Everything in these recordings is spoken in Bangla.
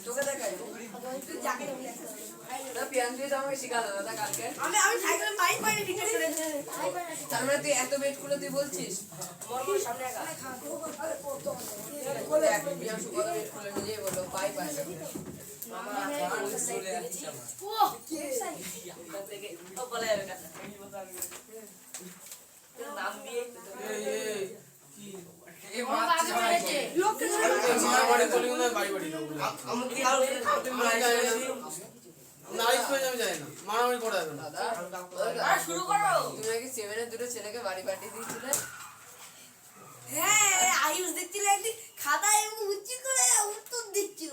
তোকে দেখাই তুই যাকে না পিয়ান দিয়ে তো আমাকে শিখালো দাদা কালকে আমি সাইকেল বাইক পাইনি ঠিকঠাক করে তার মানে তুই এত ওয়েট করে তুই বলছিস আমার সামনে একা বলে পিয়ান সুপার ওয়েট করে নিজেই বললো পাই পাই মামা চলে আসছে ও কে থেকে ও বলে যাবে না নাম দিয়ে এই কি এই মাছ মেরেছে লোককে মারামারি বলি না বাড়ি বাড়ি লোক আমি কি আর নাইস হয়ে যাবে যায় না মারামারি করা যাবে না দাদা শুরু করো তুমি নাকি 7 এর দুটো ছেলেকে বাড়ি পাঠিয়ে দিয়েছিলে হ্যাঁ আয়ুষ দেখছিল একদিন খাতায় এবং উচ্চ করে উত্তর দিচ্ছিল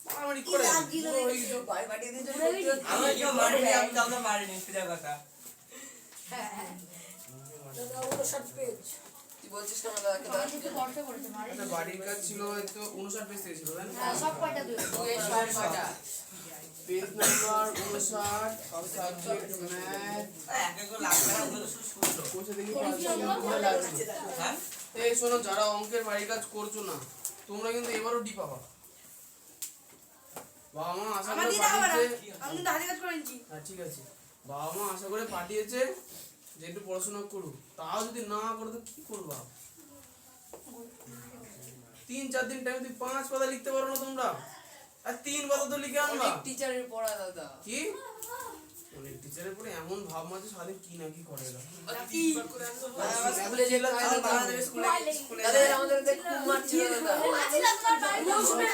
মারামারি করে ওই যে বাড়ি পাঠিয়ে দিয়েছিল আমি কি মারিনি আমি দাদা মারিনি সিধা কথা হ্যাঁ হ্যাঁ দাদা ওটা শর্ট পেজ তুই বলছিস কেন দাদাকে দাদা কিছু করতে করেছে মারি এটা বাড়ির কাজ ছিল হয়তো 59 পেজ ছিল তাই না হ্যাঁ সব কয়টা তুই 60 কয়টা पेज नंबर 59 और सब्जेक्ट मैथ একগো লাগবে না ওগুলো শুনছো কোষে দেখি হ্যাঁ এই শোনো যারা অঙ্কের বাড়ির কাজ করছো না তোমরা কিন্তু এবারও ডি পাবা বাবা মা আশা করে পাঠিয়েছে আমি তো হাতে কাজ করেছি হ্যাঁ ঠিক আছে বাবা মা আশা করে পাঠিয়েছে যে একটু পড়াশোনা করো তাও যদি না করো তো কি করবা 3-4 দিন টাইম তুই 5 পাতা লিখতে পারো না তোমরা আর 3 পাতা তো লিখে আনবা অনেক টিচারের পড়া দাদা কি অনেক টিচারের পড়ে এমন ভাব মাঝে সারাদিন কি না কি করে না তিনবার করে আনছো স্কুলে যেতে হয় বাংলাদেশ স্কুলে দাদা আমাদের দেখ খুব মারছিল দাদা মারছিল তোমার ভাই মৌসুমী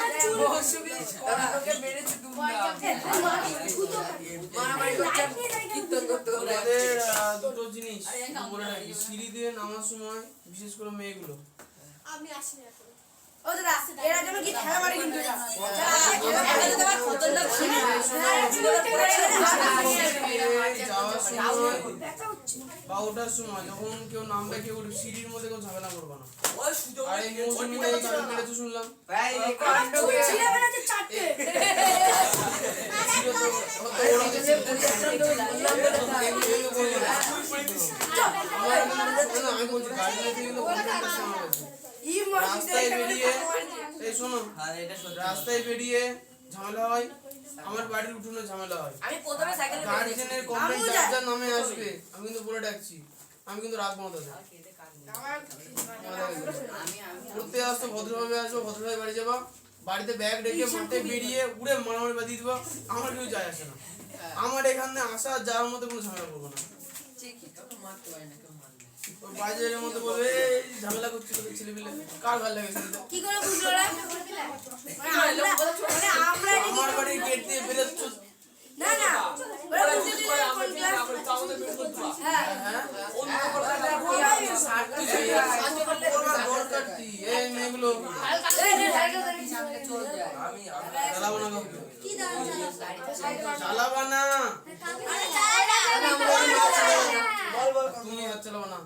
দাদাকে মেরেছে তুমি মারামারি করছে কীর্তন করতে হবে আমাদের দুটো জিনিস মনে রাখি সিঁড়ি দিয়ে নামার সময় বিশেষ করে মেয়েগুলো আমি আসিনি এখন ও দাদা এরা যেন কি খেলা মারে কিন্তু এটা এটা তো খতরনাক ছিল বা ওটার সময় যখন কেউ নামবে কেউ সিঁড়ির মধ্যে কেউ ঝামেলা করবে না ওই সুযোগ আরে মৌসুমী এই গান মেরেছে শুনলাম ভাই এই কাণ্ড ছিল বেরাতে চারটে ছিল তো ওরা যে আমি বলছি গাড়ি থেকে কিন্তু রাস্তায় বেরিয়ে এই শোনো রাস্তায় বেরিয়ে ঝামেলা হয় আমার বাড়ির উঠোনে ঝামেলা হয় আমি প্রথমে সাইকেলে গার্জিয়ানের কমপ্লেইন যার নামে আসবে আমি কিন্তু বলে ডাকছি আমি কিন্তু রাখবো না তাদের পড়তে আসতো ভদ্রভাবে আসবো ভদ্রভাবে বাড়ি যাবা বাড়িতে ব্যাগ রেখে মাঠে বেরিয়ে উড়ে মারামারি বাঁধিয়ে দিবা আমার কেউ যায় আসে না আমার এখানে আসা যাওয়ার মধ্যে কোনো ঝামেলা করবো না মারতে পারি না বাজারের মধ্যে বলবে ঝামেলা করছে কত ছেলে মিলে কার ভালো লাগে শুনতে কি করে বুঝলো রে মানে আমরা আমার বাড়ির গেট দিয়ে বেরোচ্ছ না না ওরা বুঝতে দিলে কোন ক্লাস আমাদের বের করতে হ্যাঁ হ্যাঁ অন্য করতে সাহায্য করলে দরকারটি এই মেয়েগুলো আমি চালাবো না কি চালাবো না বল বল তুমি চালাবো না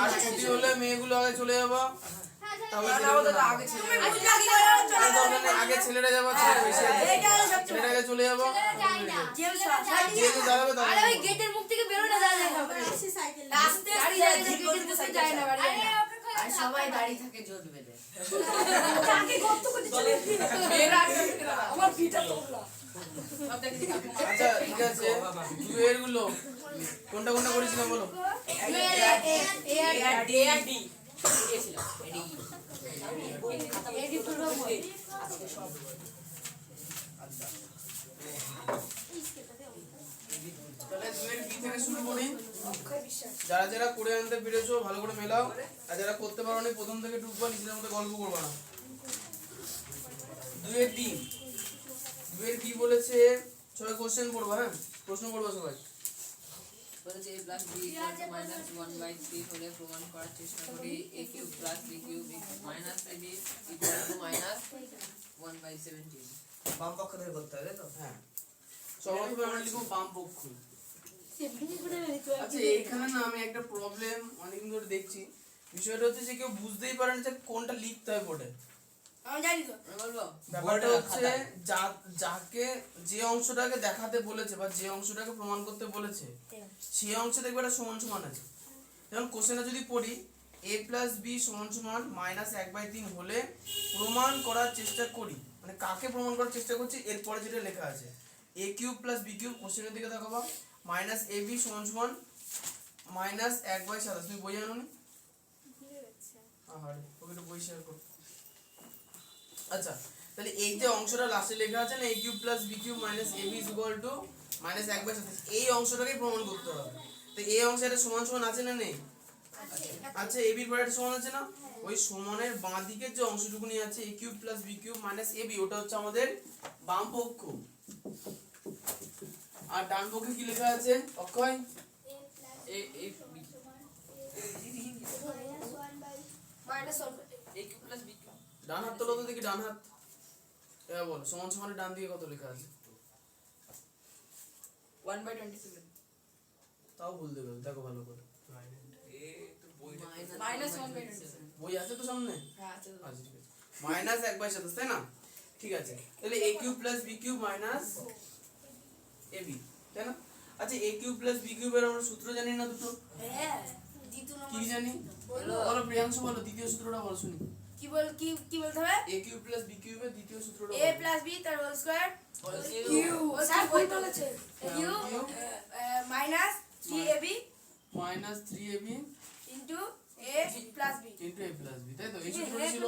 আর ছুটি হলে মেয়েগুলো আগে চলে যাবো আগে ছেলেরা যাবো ছেলেরা আগে চলে যাবো গেটের মুখ থেকে বেরোনো সবাই দাঁড়িয়ে থাকে জোট বেঁধে আচ্ছা ঠিক আছে দুয়ের গুলো কোনটা কোনটা করেছিলাম বলো শুরু করি যারা যারা করে আনতে পেরেছো ভালো করে মেলাও আর যারা করতে পারো নি প্রথম থেকে ঢুকবা নিজেদের মধ্যে গল্প করবা না দুয়ের কি বলেছে সবাই কোশ্চেন পড়বা হ্যাঁ প্রশ্ন পড়বা সবাই বলেছে a + b = -1/3 হলে প্রমাণ করার চেষ্টা করি a³ + b³ - ab = -1/17 বাম পক্ষ থেকে করতে হবে তো হ্যাঁ সর্বপ্রথমে আমরা লিখব বাম পক্ষ আচ্ছা এখানে না আমি একটা প্রবলেম অনেকদিন ধরে দেখছি বিষয়টা হচ্ছে যে কেউ বুঝতেই পারে না যে কোনটা লিখতে হয় বোর্ডে আমি জানি তো আমি বলবো ব্যাপারটা হচ্ছে যাকে যে অংশটাকে দেখাতে বলেছে বা যে অংশটাকে প্রমাণ করতে বলেছে সেই অংশে দেখবে এটা সমান সমান আছে যেমন কোশ্চেনে যদি পড়ি a প্লাস বি সমান সমান মাইনাস 1/3 হলে প্রমাণ করার চেষ্টা করি। মানে কাকে প্রমাণ করার চেষ্টা করছি এরপরে যেটা লেখা আছে a cube plus B cube, কোশ্চেনের দিকে তাকাবা, মাইনাস এ বি সমান সমান মাইনাস 1/27। তুমি বই জানো নি? আরে ওকে তো বই শেয়ার করো। আচ্ছা তাহলে এই যে অংশটা লাস্টে লেখা আছে না a cube plus B cube minus ab is equal to minus 1/27, এই অংশটাকে প্রমাণ করতে হবে। তো এই অংশে এটা সমান সমান আছে না নেই? আচ্ছা ab এর পরে এটা সমান আছে না? ওই সমানের বাঁ দিকের যে অংশটুকুনি আছে a cube plus b cube minus ab, ওটা হচ্ছে আমাদের বাম পক্ষ। আর ডান পক্ষে কি লেখা আছে অক্ষয়? এ এ ডান হাত তোলো তো দেখি, ডান হাত। এবার বল সমান সমানের ডান দিকে কত লেখা আছে? 1/27 তাও ভুলতে গেল, দেখো ভালো করে। মাইনাস 1/27 বই আছে তো সামনে? হ্যাঁ আছে তো। আচ্ছা ঠিক আছে, মাইনাস 1/27 তাই না? ঠিক আছে, তাহলে a cube plus b cube minus ab, তাই না? আচ্ছা a কিউব প্লাস b কিউবের আমরা সূত্র জানি না দুটো? হ্যাঁ দ্বিতীয় কি নম্বর জানি? বলো প্রিয়াংশু, বলো দ্বিতীয় সূত্রটা বলো শুনি। কি বলতে হবে? a কিউব প্লাস b কিউবের দ্বিতীয় সূত্রটা a বলো। b তার হোল স্কয়ার কিউ স্যার বই বলেছে কিউ কিউ minus 3ab minus 3ab into a plus b into a plus b, তাই তো? এই সূত্রটা ছিল,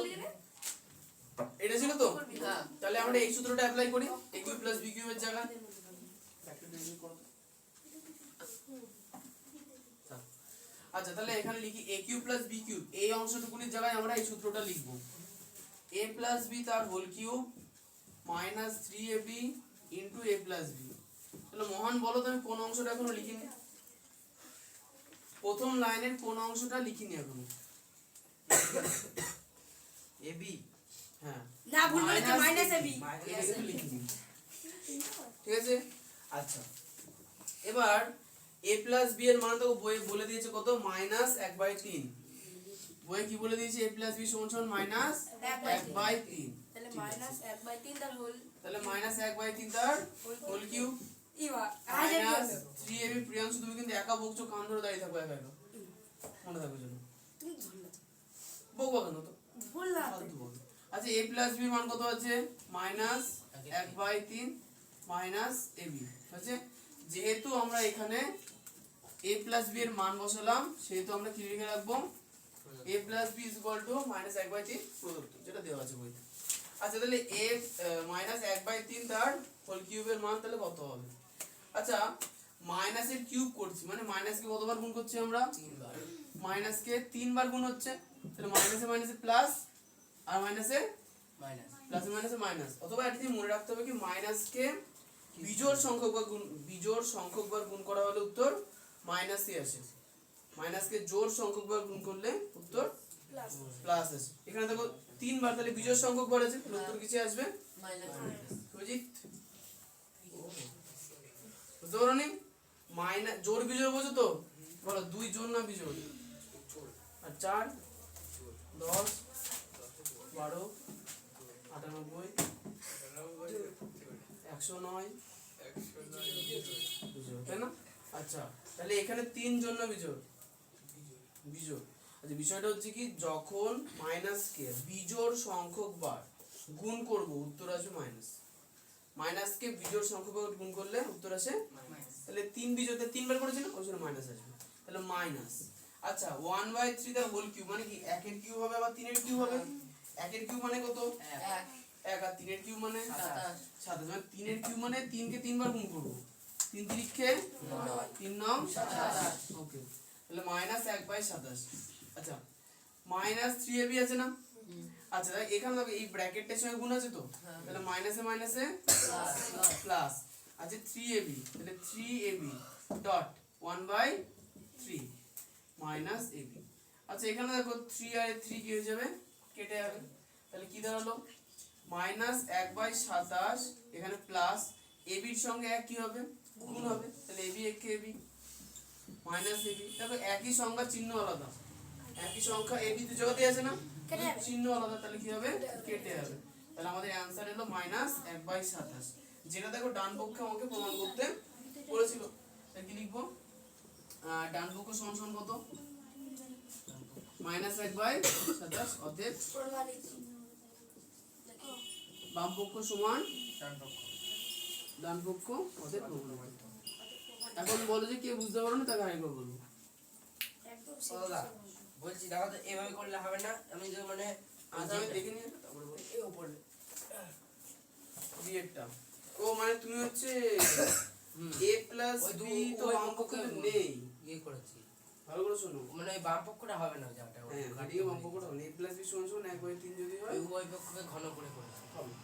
এটা ছিল তো? হ্যাঁ তাহলে আমরা এই সূত্রটা অ্যাপ্লাই করি a কিউব প্লাস b কিউবের জায়গায়। আচ্ছা তাহলে এখানে লিখি a cube plus b cube, এই অংশটুকুনির জায়গায় আমরা এই সূত্রটা লিখব a প্লাস b তার whole cube minus 3ab into a plus b। তাহলে মহান বলো তো আমি কোন অংশটা এখনো লিখিনি? প্রথম লাইনের কোন অংশটা লিখিনি এখনো? ab হ্যাঁ না ভুল বলেছে মাইনাস ab এটা কিন্তু লিখিনি, ঠিক আছে? আচ্ছা এবার a প্লাস b এর মান তো বই বলে দিয়েছে কত, মাইনাস 1/3। বই কি বলে দিয়েছে? a প্লাস b সমান সমান মাইনাস 1/3। তাহলে মাইনাস 1/3 তার হোল তাহলে মাইনাস 1/3 তার হোল কিউব ইবা মাইনাস 3ab। প্রিয়াংশু তুমি কিন্তু একা বকছো, কান ধরে দাঁড়িয়ে থাকো একা একা, মনে থাকবে যেন। তুমি ভুল না বকবা কেন তো? ভুল না তো। ফালতু বল। আচ্ছা a প্লাস b এর মান কত আছে? মাইনাস 1/3 মাইনাস ab আছে। যেহেতু আমরা এখানে a প্লাস b এর মান বসালাম, সেহেতু আমরা কি লিখে রাখবো? a plus b is equal to minus 1/3 প্রদত্ত, যেটা দেওয়া আছে বইতে। আচ্ছা তাহলে a মাইনাস 1/3 তার হোল কিউবের মান তাহলে কত হবে? আচ্ছা মাইনাসের কিউব করছি মানে মাইনাসকে কতবার গুণ করছি আমরা? 3 বার মাইনাসকে 3 বার গুণ হচ্ছে, তাহলে মাইনাসে মাইনাসে প্লাস আর মাইনাসে মাইনাস প্লাসে মাইনাসে মাইনাস। অথবা এটা দিয়ে মনে রাখতে হবে কি মাইনাসকে বিজোড় সংখ্যকবার গুণ করা হলে উত্তর মাইনাসই আসে, মাইনাসকে জোড় সংখ্যকবার গুণ করলে উত্তর প্লাস প্লাস আসে। এখানে দেখো 3 বার, তাহলে বিজোড় সংখ্যকবার আছে, তাহলে উত্তর কিছু আসবে মাইনাস অভিজিৎ। বুঝতে পারো নি? মাইনাস জোড় বিজোড় বোঝো তো? বলো 2 জোড় না বিজোড়? আর 4 10 12 98 109 বিজোড়, তাই না? আচ্ছা তাহলে এখানে 3 জোড় না বিজোড়? বিজোড়। আচ্ছা বিষয়টা হচ্ছে কি, যখন মাইনাসকে বিজোড় সংখ্যক বার গুণ করব উত্তর আসবে মাইনাস, মাইনাসকে বিজোড় সংখ্যক বার গুণ করলে উত্তর আসে মাইনাস তাহলে 3 বিজোড়তে 3 বার করেছি না, ওই জন্য মাইনাস আসবে, তাহলে মাইনাস। আচ্ছা 1/3 তার হোল কিউব মানে কি? 1 এর কিউব হবে আবার 3 এর কিউব হবে। 1 এর কিউব মানে কত? 1 আর 3 এর কিউব মানে 27। মানে 3 এর কিউব মানে 3 কে 3 বার গুণ করব, 3 তিরিক্ষে 3 নং 27। ওকে তাহলে মাইনাস 1/27। আচ্ছা মাইনাস 3ab আছে না? আচ্ছা এখানে দেখো এই ব্র্যাকেটটার সঙ্গে গুণ আছে তো, তাহলে মাইনাসে মাইনাসে প্লাস। আচ্ছা 3ab, তাহলে 3ab ডট 1/3 মাইনাস ab। আচ্ছা এখানে দেখো 3 আর 3 কি হয়ে যাবে? কেটে যাবে, তাহলে কি দাঁড়ালো? মাইনাস 1/27 এখানে প্লাস ab এর সঙ্গে 1 কি হবে? গুণ হবে, তাহলে ab এক ab মাইনাস ab। দেখো একই সংখ্যা চিহ্ন আলাদা, একই সংখ্যা ab দু জায়গাতেই আছে না, কেটে যাবে। চিহ্ন আলাদা, তাহলে কি হবে? কেটে যাবে। তাহলে আমাদের অ্যানসার হলো মাইনাস 1/27, যেটা দেখো ডান পক্ষে আমাকে প্রমাণ করতে বলেছিল। তাহলে কি লিখবো? ডান পক্ষ সমান সমান কত? -1/27 অতএব প্রমাণিত বাম পক্ষ সমান ডান পক্ষ। ডান পক্ষ অতএব প্রমাণিত। এখন বলো যে কে বুঝতে পারো না তাকে আরেকবার বলবো। একদম ও দাদা, বলছি দেখো তো এভাবে করলে হবে না, আমি যে মানে আচ্ছা আমি দেখে নিয়ে তারপরে বলো এই উপরে বিয়েরটা। ও মানে তুমি হচ্ছে a প্লাস ওই b দু- তো ওই বাম পক্ষে পক্ষে নেই। ইয়ে করেছি, ভালো করে শোনো, মানে ওই বাম পক্ষটা হবে না যাটা হ্যাঁ এদিকে বাম পক্ষটা হবে। a প্লাস b সমান সমান 1/3 যদি হয় ওই পক্ষকে ঘন করে করেছি। হবে।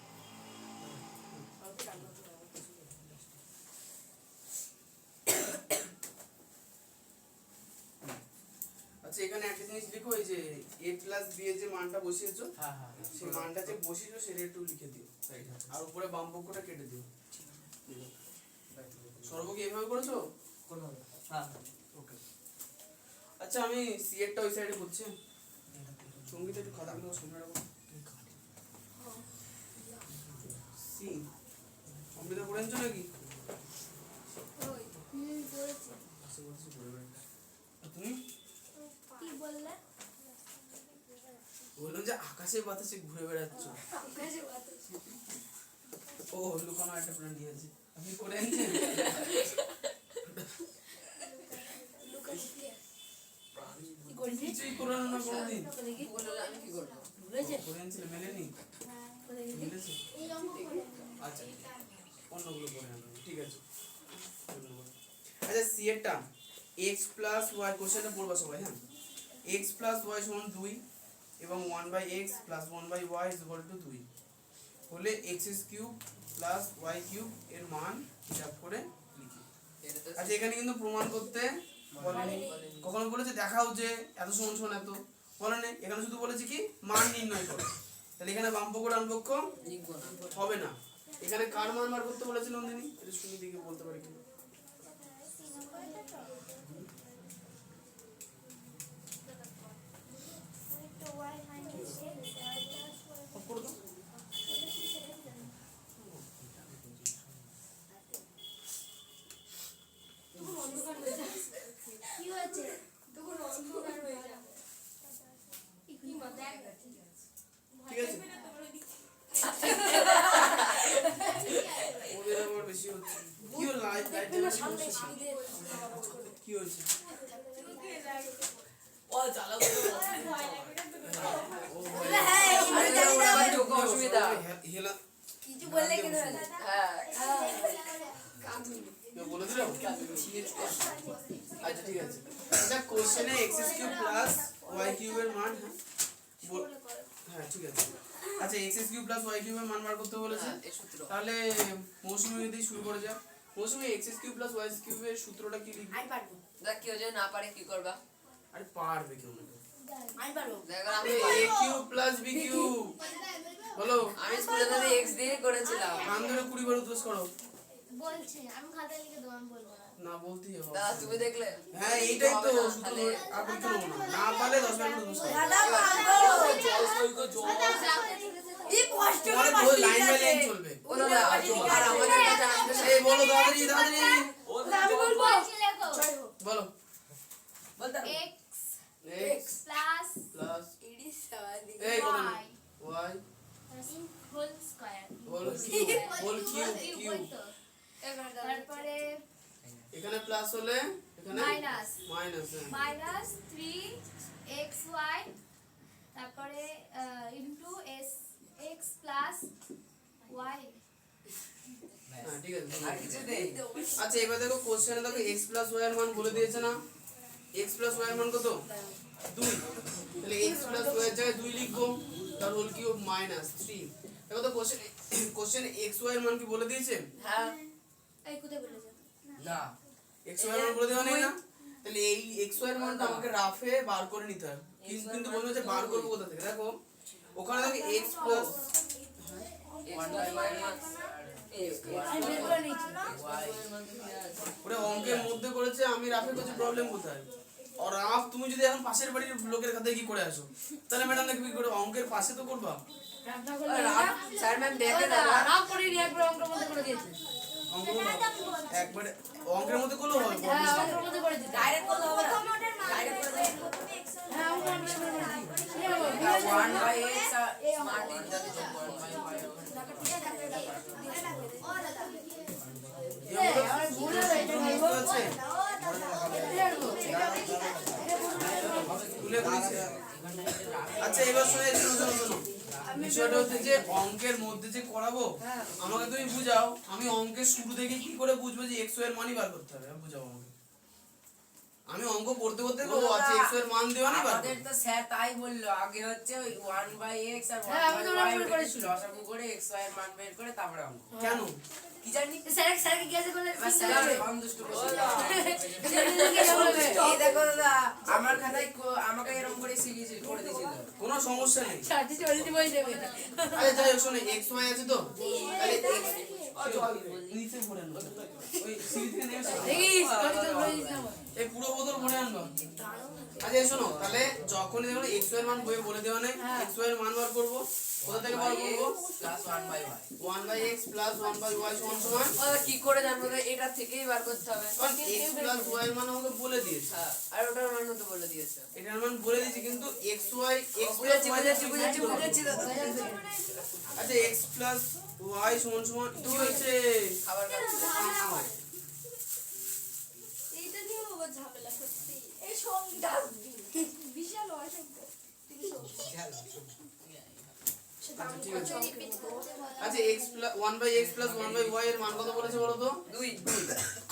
আচ্ছা এখানে একটা জিনিস লিখো, এই যে a প্লাস b এর যে মানটা বসিয়েছো হ্যাঁ হ্যাঁ সেই মানটা যে বসিয়েছো সেটা একটু লিখে দিও আর উপরে বাম পক্ষটা কেটে দিও। সর্ব কি এভাবে করেছো? কোনভাবে? হ্যাঁ ওকে। আচ্ছা আমি সি এরটা ওই সাইডে করছি, সঙ্গীত একটু খাতাগুলো সামনে রাখো। সি অমৃতা পড়ে আনছো নাকি? আচ্ছা বলছি পড়ে বেড়াচ্ছি। আর তুমি? কি বললে? বললাম যে আকাশে বাতাসে ঘুরে বেড়াচ্ছ। আকাশে বাতাস ও লুকানো একটা প্ল্যান নিয়ে আছে, আপনি করে আনছেন? লুকাস কিছুই করানো না কোনোদিন। কি বললো আমি কি করবো? ভুলেছে করে আনছিলে মেলেনি? মিলেছে? আচ্ছা অন্যগুলো করে আনবো, ঠিক আছে ধন্যবাদ। আচ্ছা সি এরটা x প্লাস ওয়াই, কোশ্চেনটা পড়বা সবাই, হ্যাঁ x প্লাস ওয়াই সমান 2 এবং 1/x plus 1/y is equal two 2 হলে x cube plus y cube এর মান হিসাব করে লিখি। আচ্ছা এখানে কিন্তু প্রমাণ করতে বলেনি, কখনো বলেছে দেখাও যে এত সমান সমান এত, বলেনি। এখানে শুধু বলেছে কি মান নির্ণয় করো। তাহলে এখানে বাম পক্ষ ডান পক্ষ লিখবো না। হবে না। এখানে কার মান বার করতে বলেছিল নন্দিনী? এটা শুনি দিকে বলতে পারি কি? অফ করে দাও। কি হয়েছে? তখন অন্ধকার হয়ে যাবে কি মজা ঠিক আছে ওদের আবার বেশি হচ্ছে। কি হলো লাইট লাইট সামনে সিঁড়িতে কি হয়েছে? ও চালাও অসুবিধা। হেলা কিছু বললে কেন হ্যাঁ কেউ বলে দিল? আচ্ছা ঠিক আছে। আচ্ছা কোশ্চেনে x³ প্লাস y³ এর মান, হ্যাঁ হ্যাঁ ঠিক আছে। আচ্ছা x³ প্লাস y³ এর মান বার করতে বলেছে, এই সূত্র তাহলে মৌসুমী দিয়ে শুরু করে যাও। মৌসুমী x³ প্লাস y³ এর সূত্রটা কি লিখবে? আমি পারবো দেখ কেউ যদি না পারে কি করবা? আরে পারবে কেউ না। আমি পারবো দেখ আমি a³ প্লাস b³ বলো। আমি স্কুলে তো x দিয়ে করেছিলাম। কান ধরে 20 বার উদ্দেশ্য করো। বলছে আমি খাতায় লিখে দেবো, আমি বলবো না। না বলতেই হবে। দাদা তুমি দেখলে? হ্যাঁ এইটাই তো হবে না, সূত্র। তাহলে আর কিছু নেবো না, না পারলে 10 বার উদ্দেশ্য করো। দাদা পারবো এই কষ্ট করে তোমার বই লাইন বাই লাইন চলবে। ও দাদা আর আমাদের কাছে আসতে এই বলো তাড়াতাড়ি তাড়াতাড়ি আমি বলবো বলছি লেখো বলো। বলতে x প্লাস প্লাস ইডি সাদি এই বলো y y in whole square whole cube cube. তারপরে এখানে প্লাস হলে এখানে মাইনাস মাইনাস। মাইনাস 3xy তারপরে ইনটু x প্লাস y। হ্যাঁ ঠিক আছে। আর কিছু দেই। আচ্ছা এবার দেখো কোশ্চেনে দেখো x প্লাস y এর মান বলে দিয়েছে না? x প্লাস y এর মান কত? 2। তাহলে x প্লাস y এর জায়গায় 2 লিখবো, তার হোল কিউব মাইনাস 3। দেখো তো কোশ্চেনে x y এর মান কি বলে দিয়েছে? হ্যাঁ এই কোথায় বলেছে না x y এর মান বলে দেওয়া নেই না? তাহলে এই x y এর মানটা আমাকে রাফে বার করে নিতে হবে। কিন্তু বলবো যে বার করব কোথা থেকে? দেখো ওখানে দেখো x প্লাস আমি বের করে নিয়েছি ওটা অঙ্কের মধ্যে করেছে, আমি রাফে করছি, প্রবলেম কোথায়? আর রাফ তুমি যদি এখন পাশের বাড়ির লোকের খাতায় কি করে আসো, তাহলে ম্যাডাম দেখবে কি করে অঙ্কের পাশে তো করবা। রান্না করলে স্যার ম্যাম দেখে না রাম করে নিয়ে একবার অঙ্কের মধ্যে করে দিয়েছে অঙ্ক একবারে অঙ্কের মধ্যে করলেও হয়। হ্যাঁ অঙ্কের মধ্যে করে দিয়েছে ডাইরেক্ট করলে হবে না ডাইরেক্ট করে দেই। হ্যাঁ 1/x আর তিনটাতে যোগ 1/y আচ্ছা এবার শোনো বিষয়টা হচ্ছে যে অঙ্কের মধ্যে যে করাবো আমাকে তুমি বুঝাও আমি অঙ্কের শুরু থেকে কি করে বুঝবো যে x এর মানই বার করতে হবে বুঝাও আমাকে আমি অঙ্ক করতে করতে ও আচ্ছা x এর মান দেওয়া না আমাদের তো স্যার তাই বললো আগে হচ্ছে ওই 1/x আর 1/y করেছিল লসাগু করে xy এর মান বের করে তারপরে অঙ্ক কেন কি জানি স্যারকে জিজ্ঞাসা করলে স্যার সন্তুষ্ট করছে এই দেখো দাদা আমার খাতায় আমাকে এরকম করে শিখিয়েছে করে দিয়েছিল কোনো সমস্যা নেই সাথে চলতে বই দেবে আরে যাই হোক শোনো x y আছে তো তাহলে x নিচে ভরে আনবো ওই সিঁড়ি থেকে নেমে দেখিস এই পুরো বোতল ভরে আনবো আচ্ছা এই শোনো তাহলে যখনই দেখো x y এর মান বইয়ে বলে দেওয়া নেই x y এর মান বার করব কোথা থেকে বার করব plus 1/y 1/x plus 1/y সমান সমান ওটা কি করে জানবো এটা থেকেই বার করতে হবে কারণ x প্লাস y এর মান আমাকে বলে দিয়েছে হ্যাঁ আর ওটার মান তো বলে দিয়েছে এটার মান বলে দিয়েছে কিন্তু x y x বুঝেছি দাদা আচ্ছা x প্লাস y সমান সমান কি হচ্ছে খাবার খাচ্ছি এইটা নিয়ে ও ঝামেলা সত্যি এই সঙ্গীটা বিশাল অসম্ভব আচ্ছা x 1/x প্লাস 1/y এর মান কত বলেছে বলো তো 2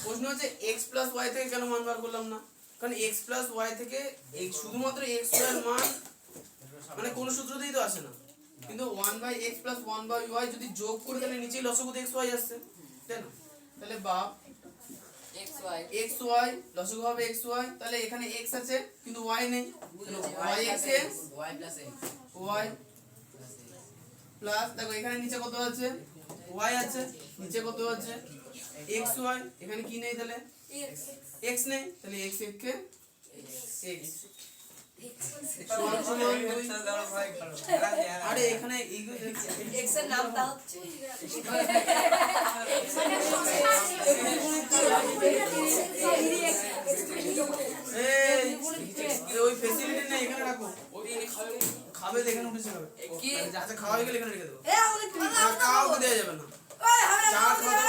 প্রশ্ন হচ্ছে x প্লাস y থেকে কেন মান বার করলাম না কারণ x প্লাস y থেকে শুধুমাত্র x এর মান মানে কোন সূত্রতেই তো আসে না কিন্তু 1/x প্লাস 1/y যদি যোগ করে তাহলে নিচেই লসাগু xy আসছে তাই না তাহলে বাপ xy লসাগু হবে xy তাহলে এখানে x আছে কিন্তু y নেই y x y plus x y plus দেখো এখানে নিচে কত আছে y আছে নিচে কত আছে xy এখানে কি নেই তাহলে x নেই তাহলে x কে x আরে এখানে x এর নামটা হচ্ছে এই ওই ফ্যাসিলিটি নেই এখানে রাখো ওই খাবে এখানে উঠেছে খাবে কি যাতে খাওয়া হয়ে গেলে এখানে রেখে দেবো এ আমাকে তুমি কাউকে দেওয়া যাবে না চা খাওয়া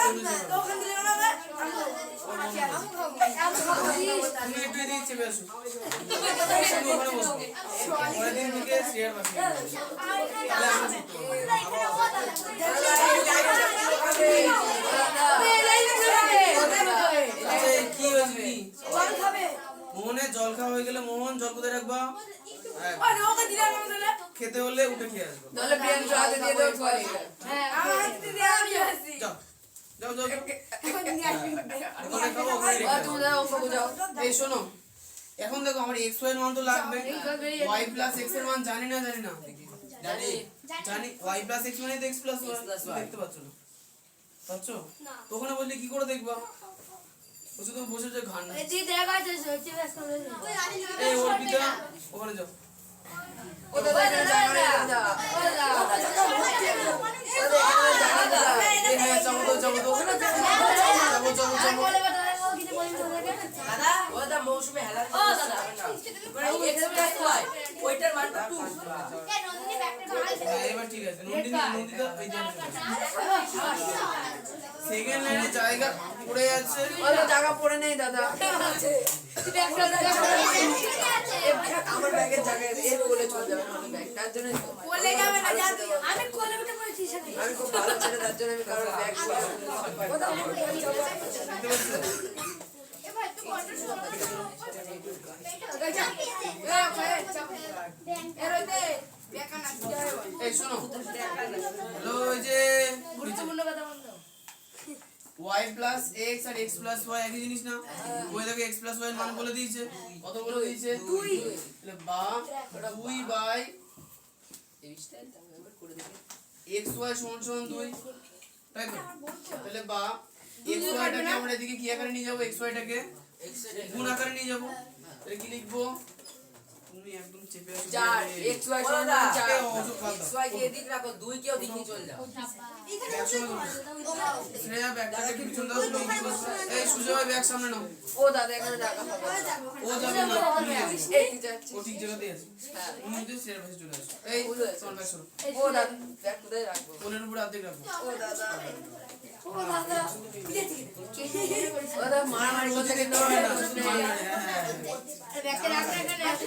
ওখান থেকে না তুমি একটু এদিকে চেপে আসো তুমি ওখানে বসো পরের দিন থেকে শেয়ার বাকি তাহলে আমি আচ্ছা কি হয়েছে কি মোহনের জল খাওয়া হয়ে গেলে মোহন জল কোথায় রাখবা খেতে হলে উঠে খেয়ে আসবো তাহলে প্রিয়াঙ্কা হাতে দিয়ে দাও পরে হ্যাঁ আমার হাতে দিয়ে আমি আসি যাও যাও যাও যাও। ওখানে খাবো, ওখানে রেখে তুমি আসবো। দাও অঙ্ক বুঝাও এই শোনো এখন দেখো আমার x y এর মান তো লাগবে y প্লাস x এর মান জানি না জানি জানি y প্লাস x মানে তো x প্লাস y দেখতে পাচ্ছ না পাচ্ছ তো ওখানে বললে কি করে দেখবা ও শুধু বসে যে ঘান এই যে দেখা যাচ্ছে হচ্ছে ব্যাস করে এই অর্পিতা ওখানে যাও ও দাদা জানা এই হ্যাঁ যাবো তো যাবো বলে বাটা ও কিছু বলি না দাদা ও দাদা মৌসুমে হেলার ও দাদা x প্লাস y ওইটার মানটা 2 কেন নন্দিনী ব্যাকটা ভালো হ্যাঁ এবার ঠিক আছে নন্দিতা এই যে সেকেন্ড লাইনে জায়গা পড়ে যাচ্ছে ও জায়গা পড়ে নেই দাদা আমার ব্যাগের জায়গায় এর কোলে চলে যাবে আমার ব্যাগ তার জন্য কোলে যাবে না যা তুই আমি কোলে উঠে পড়েছি সাথে আমি খুব ভালো ছেলে তার জন্য আমি কারোর ব্যাগ এ ভাই তুই কন্ট্রোল এই শোনো হ্যালো এই যে গুরুত্বপূর্ণ কথা বলতো y প্লাস x আর x প্লাস y একই জিনিস না ওই দেখো x প্লাস y এর মান বলে দিয়েছে কত বলে দিয়েছে 2 তাহলে বা 2 বাই xy সমান সমান 2 তাই তো তাহলে বা xy টাকে আমরা এদিকে কি আকারে নিয়ে যাব xy টাকে গুণ আকারে নিয়ে যাব তাহলে কি লিখবো তুমি একদম চেপে আছো 4 রে। x y ও সমান দাদা, 4 এ, অসুখ বাদ দাও। x y কে এদিক রাখো 2 কেও দিকে চলে যাও এখানে একশো বসে জন। শ্রেয়া ব্যাগটাকে পিছন দাও, তুমি কি করছো? এই সুজয় ভাই ব্যাগ সামনে নাও। ও দাদা এখানে রাখা হবে ওখানে যাবো, ও ওখানে যাবে না, তুমি যাবে। এই কি যাচ্ছে ও ঠিক জায়গাতেই আছে। হ্যাঁ তুমি যদি শ্রেয়ার পাশে চলে আসো। এই, তোমার ব্যাগ সরো। ও দাদা ব্যাগ কোথায় রাখবো কোলের উপরে অর্ধেক রাখো। ও দাদা ও দাদা, ঠিক আছে, ঠিক আছে। ও দাদা মারামারি করতে দেখতে কিন্তু হবে না, শুধু মারবে, হ্যাঁ, হ্যাঁ, হ্যাঁ। ব্যাগটা রাখ, এখানে রাখ,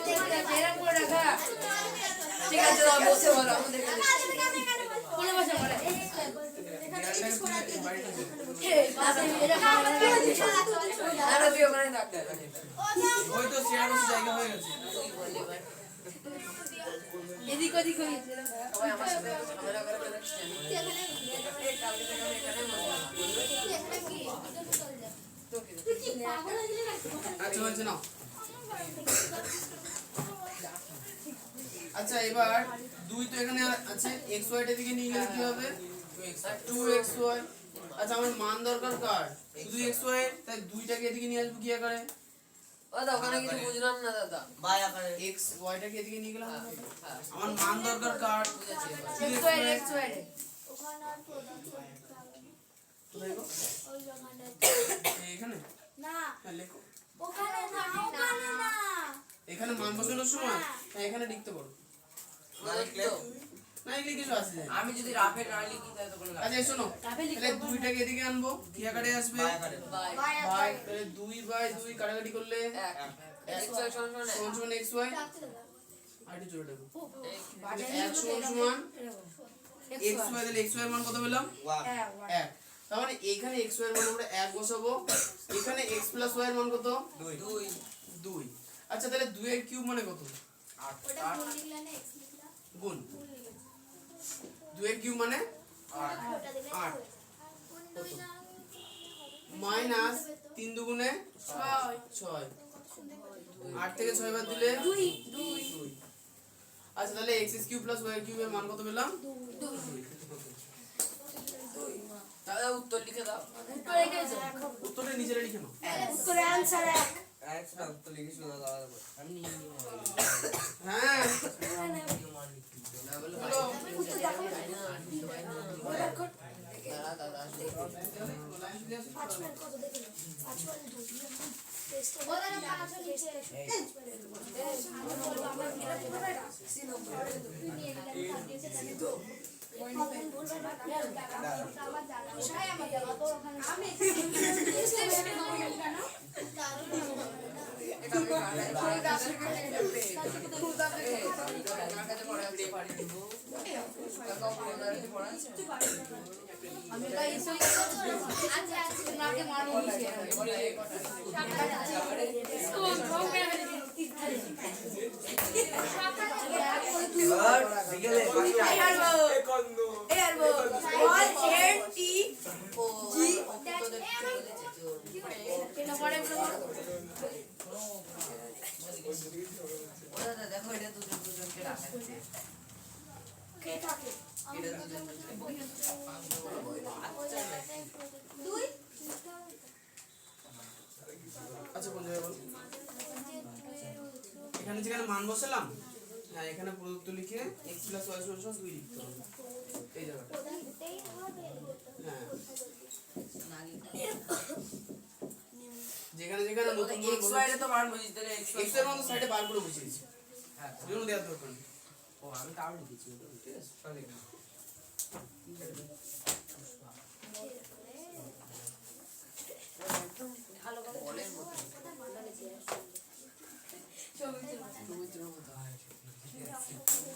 এরকম করে রাখা। ঠিক আছে দাদা বসে বলো আমাদের কাছে কোলে বসে পড়ে। দেয়ালটাকে তুলে বাড়িটা চলে। আরে তুই ওখানে রাখ ওই তো শ্রেয়ার পাশে জায়গা হয়ে গেছে। এদিক ওদিক হয়েছে। সবাই আমার সাথে ঝামেলা করে বেরোচ্ছে কালকে থেকে আমি এখানে আচ্ছা হয়েছে নাও। আচ্ছা এবার 2 তো এখানে আছে, x y এর দিকে নিয়ে গেলে কি হবে? 2xy। আচ্ছা আমার মান দরকার কার? শুধু xy এর, তাই 2টাকে এদিকে নিয়ে আসবো কি আকারে? ও দাদা ওখানে কিছু বুঝলাম না দাদা বাই আকারে। x y টাকে এদিকে নিয়ে গেলাম। হ্যাঁ আমার মান দরকার কার? বুঝেছি এবার। শুধু এক্স xy ওয়াই, এর। X y. কোথায় গো? এই এখানে? হ্যাঁ লেখো। এখানে মান বসানোর সময় হ্যাঁ এখানে লিখতে পারো। বুঝেছি তো? না এগুলি কিছু আসে যায় না। আমি যদি রাফে না লিখি তাহলে তো কোনো লাভ আচ্ছা শোনো, তাহলে 2টাকে এদিকে আনবো, কি আকারে আসবে? বাই আকারে। বাই ভাই তাহলে 2/2 কাটাকাটি করলে 1 x y সমান সমান সমান xy। আর একটু জোরে দেবো। এক 1 সমান সমান xy, তাহলে xy এর মান কত পেলাম? 1। তার মানে এখানে xy এর মান আমরা 1 বসাবো, এখানে x + y এর মান কত? 2 2। আচ্ছা তাহলে 2 এর কিউব মানে কত? গুণ। 2 এর কিউব মানে 8 মাইনাস 3 দুগুণে 6। 8 থেকে 6 বাদ দিলে 2। আচ্ছা তাহলে x³ + y³ এর মান কত পেলাম? 2। দাদা উত্তর লিখে দাও উত্তরটা নিচে লিখে নাও। উত্তরে आंसर है। একটা উত্তর লিখে শুনো দাদা আমি নিয়ে নিব হ্যাঁ বলো দাদা দাদা बिगले দেখো এটা দুজন দুজনকে রাখাচ্ছে আচ্ছা কোন জায়গায় বল? এখানে যেখানে মান বসালাম, হ্যাঁ এখানে প্রদত্ত লিখে x + y = 2 লিখতে হবে। এই জায়গাটা হ্যাঁ যেখানে যেখানে নতুন x y এর তো মান বুঝিস তাহলে x এর মান সাইডে বার করে বসিয়েছি। হ্যাঁ যেন দেওয়ার দরকার নেই। ও আমি তাও লিখেছি ঠিক আছে সরি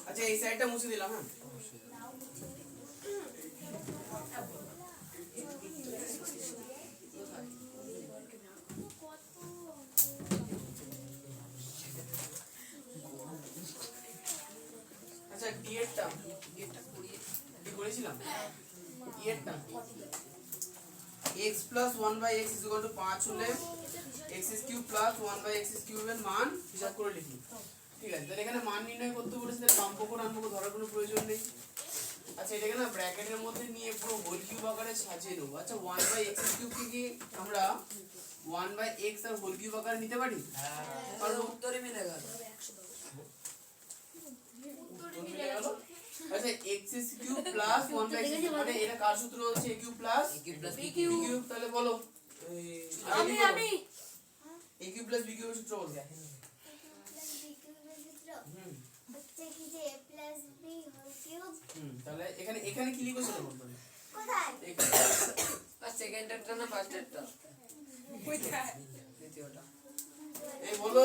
আচ্ছা এই সাইডটা মুছে দিলাম হ্যাঁ। আচ্ছা ডি এরটা ডি করেছিলাম ই এরটা x + 1/x = 5 হলে x³ + 1/x³ এর মান হিসাব করে লিখি। ঠিক আছে তাহলে এখানে মান নির্ণয় করতে বলেছে, তাহলে বামপক্ষ ডানপক্ষ ধরার কোনো প্রয়োজন নেই। আচ্ছা এটাকে না ব্র্যাকেটের মধ্যে নিয়ে পুরো হোল কিউব আকারে সাজিয়ে দেবো। আচ্ছা 1/x³ কে কি আমরা 1/x আর হোল কিউব আকারে নিতে পারি? আর উত্তরে মিলে গেল কোন মিলে গেল? আচ্ছা x কিউব প্লাস 1/x মানে এটা কার সূত্র হচ্ছে a cube plus b cube তাহলে বলো আমি a কিউব প্লাস b কিউবের সূত্র বলো তাহলে এখানে কি লিখো সেটা বলতে হবে আর সেকেন্ডটা না ফার্স্টটা দ্বিতীয়টা এই বলো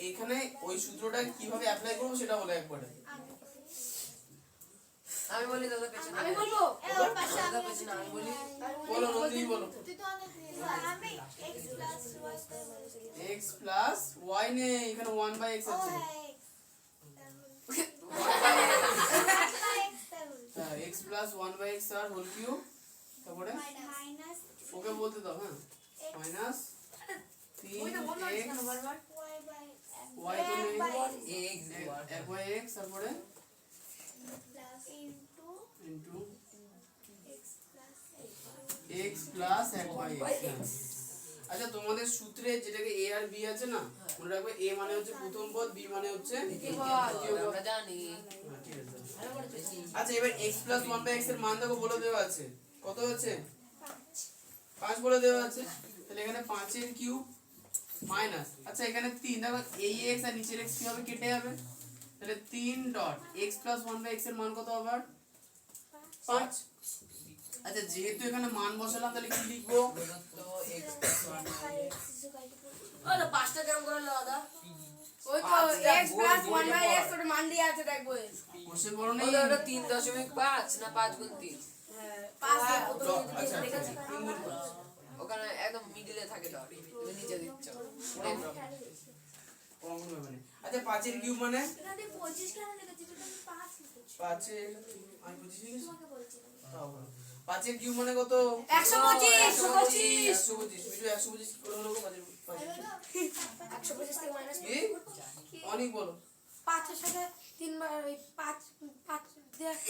এখানে ওই সূত্রটা কিভাবে অ্যাপ্লাই করব সেটা বলো একবারে আমি বলি দাদা পেছনে আমি বলবো দাদা পেছনে আমি বলি বলো নন্দিনী বলো x প্লাস y নে এখানে 1/x আছে হ্যাঁ x প্লাস 1/x আর হোল কিউব তারপরে ওকে বলতে দাও হ্যাঁ মাইনাস 3x y তো নেই x 1/x তারপরে ইনটু x প্লাস 1/x আচ্ছা তোমাদের সূত্রে যেটাকে a আর b আছে না মনে রাখবে a মানে হচ্ছে প্রথম পদ b মানে হচ্ছে দ্বিতীয় পদ আমরা জানি ঠিক আছে আচ্ছা এবার x প্লাস 1/x এর মান দেখো বলে দেওয়া আছে কত হচ্ছে 5 বলে দেওয়া আছে তাহলে এখানে 5 এর কিউব মাইনাস আচ্ছা এখানে 3 দেখো এই x আর নিচের x কি হবে কেটে যাবে তাহলে 3 ডট x প্লাস 1/x এর মান কত হবে 5 আচ্ছা যেহেতু এখানে মান বসালাম তাহলে কি লিখবো তো x + 1/x ওটা পাঁচটা কেমন করে দাদা ওই তো পাঁচটা x প্লাস গোল 1/x ওটা মান দিয়ে আছে দেখবো কোশ্চেন বড় নেই ওটা 3.5 না 5 গুণ 3 হ্যাঁ আচ্ছা আচ্ছা 3 গুণ 5 ওখানে একদম মিডলে থাকে ডট তুমি নিচে দিচ্ছ কমন হবে মানে আচ্ছা 5 এর কিউব মানে এখানে 25 কেন লিখেছি কিন্তু আমি 5 লিখেছি 5 এর আমি 25 লিখেছি তোমাকে বলছিলাম তাও বলো 5 এর কিউব মানে কত 125 125 বিজু 125 কি করে হলো 5 এর 125 থেকে মাইনাস কি অনেক বলো 5 এর সাথে 3 বার ওই 5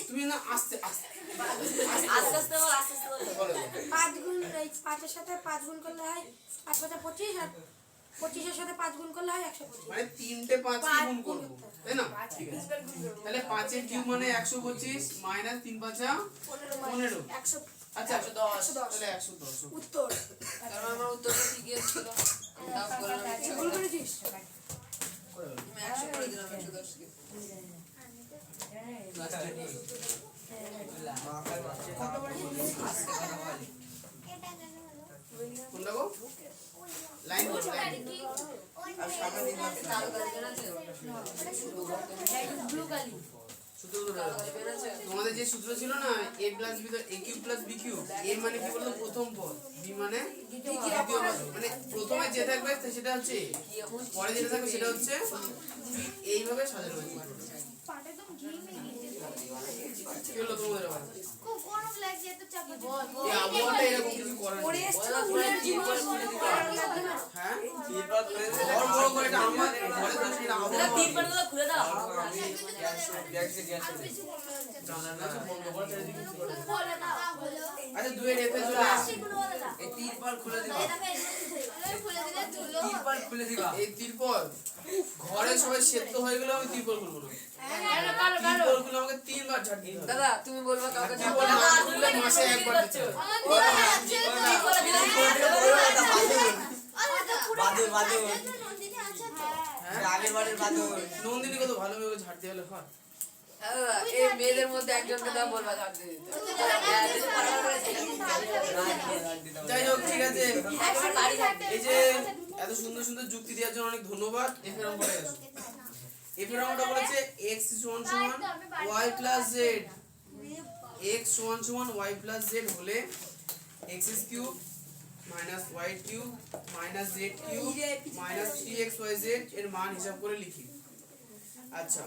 তুমি না আস্তে আস্তে আস্তে বলো 5 গুণ এই 5 এর সাথে 5 গুণ করলে হয় 5 × 25 আর 25 এর সাথে 5 গুণ করলে হয় 125 মানে তিনটে 5 কি গুণ করব তাই না ঠিক আছে তাহলে 5 এর কিউব মানে 125 মাইনাস 3 5 15 100 আচ্ছা 110 তাহলে 110 উত্তর কারণ আমার উত্তরটা ঠিকই ছিল তাও করলাম ইচ্ছা ভুল করে করেছিস আমি 100 করে দিলাম 110 কে কোনটা গো লাইন বল লাইন আর সামনে দিন কালো কালি পেন আছে ব্লু কালি সূত্র ধরে কালো কালি পেন আছে তোমাদের যে সূত্র ছিল না a প্লাস b তো a cube plus b cube a মানে কি বলতো প্রথম পদ b মানে দ্বিতীয় পদ মানে প্রথমে যে থাকবে সেটা হচ্ছে কি এমন পরে যেটা থাকবে সেটা হচ্ছে এইভাবে সাজানো হয়েছে পাটা একদম ঘিমে গিয়েছে কি হলো তোমাদের আবার খুব গরম লাগছে এত চাপ এই আবহাওয়াটা এরকম কিছু করার পরে নেই এসছো ফুলের জীবন হ্যাঁ বড় বড় করে এটা আমার ঘরে তো সেটা আবহাওয়া গুলো খুলে দাও জানার না বন্ধ করে চারিদিকে কিছু করে দাও। বলে দাও বলো আচ্ছা দুয়ের এফে চলে আসছে এই তিরপল খুলে দিবা খুলে দিলে তুলো তিরপল খুলে দিবা এই তিরপল ঘরে সবাই সেদ্ধ হয়ে গেলে আমি তিরপল খুলবো না কালো তিরপল খুলে আমাকে 3 বার ঝাড় দিতে হবে দাদা তুমি বলবা কাউকে তিরপল না খুললে মাসে একবার দিতে হবে নন্দিনী কত ভালো মেয়ে ঝাড় দিয়ে হলে হয় দাদা এই মেয়েদের মধ্যে একজনকে দাও বলবা ঝাড় দিয়ে দিতে যাই হোক ঠিক আছে এই যে এত সুন্দর সুন্দর যুক্তি দেওয়ার জন্য অনেক ধন্যবাদ এফএরম করে গেছো এফএরমটা বলেছে x y + z x y + z হলে x³ - y³ - z³ - 3xyz এর মান হিসাব করে লিখি আচ্ছা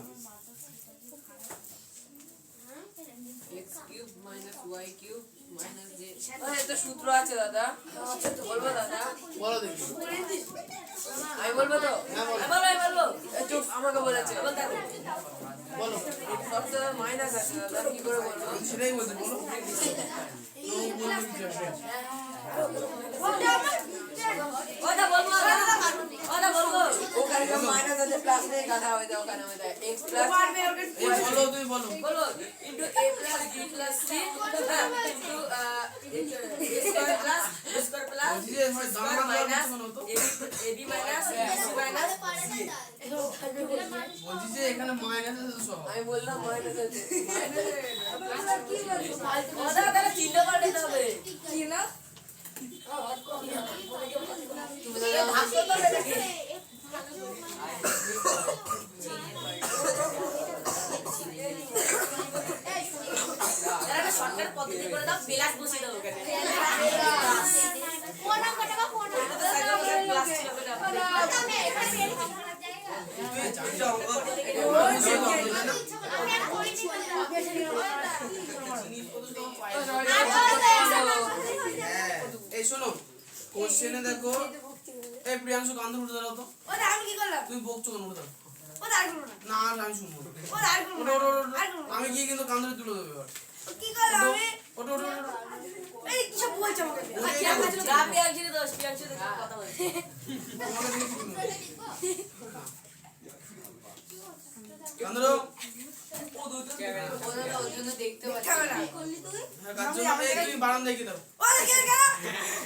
x³ - y³ - z আরে তো সূত্র আছে দাদা বলবো দাদা বলো দেখি আমি বলবো তো হ্যাঁ, বলো। আমি বলবো চুপ আমাকে বলেছে বলো সবটা মাইনাস আছে দাদা কি করে বলবো সেটাই বলছি বলো ওটা বলবো ওটা বলবো ওখানে মাইনাস আছে প্লাস নেই দাদা ওই দাও ওখানে ওই দাও x প্লাস এই বলো তুমি বলো বলো into a plus b plus c into square plus square plus বলছি যে ভাই দাঁড়া মাইনাস বলো তো ab মাইনাস bc মাইনাস বলছি যে এখানে মাইনাস আছে সব আমি বললাম মাইনাস আছে ওটা তাহলে চিহ্ন পাল্টাতে হবে চিহ্ন তুমি তো ভাগ করতে হবে নাকি শর্টকাট পদ্ধতি করে দাও প্লাস বসিয়ে দাও ওখানে প্লাস ছিল এই শোনো কোশ্চেনে দেখো এই প্রিয়াংশু কান্দুর উঠে দাঁড়াও তো ওটা আমি কি করলাম তুমি বকছো কেন উঠে দাঁড়াও ওটা আর করবো না না আর আমি শুনবো না। ওটা আর করবো ওঠো, ওঠো, না ওঠো, ওঠো। আমি গিয়ে কিন্তু কান্দুরে তুলে দেবো এবার কি করলাম আমি ওঠো ওঠো ওঠো এই কি সব বলছো আমাকে গাবি একজনে দোষ পিয়াংশু দেখো কথা বলছে তোমাকে দেখে কি মনে হয়? কান্দুরো ওরা ওর জন্য দেখতে পাচ্ছি ক্যামেরা হ্যাঁ কাজ হবে তুমি বারান্দায় গিয়ে দাও ও দেখে কেন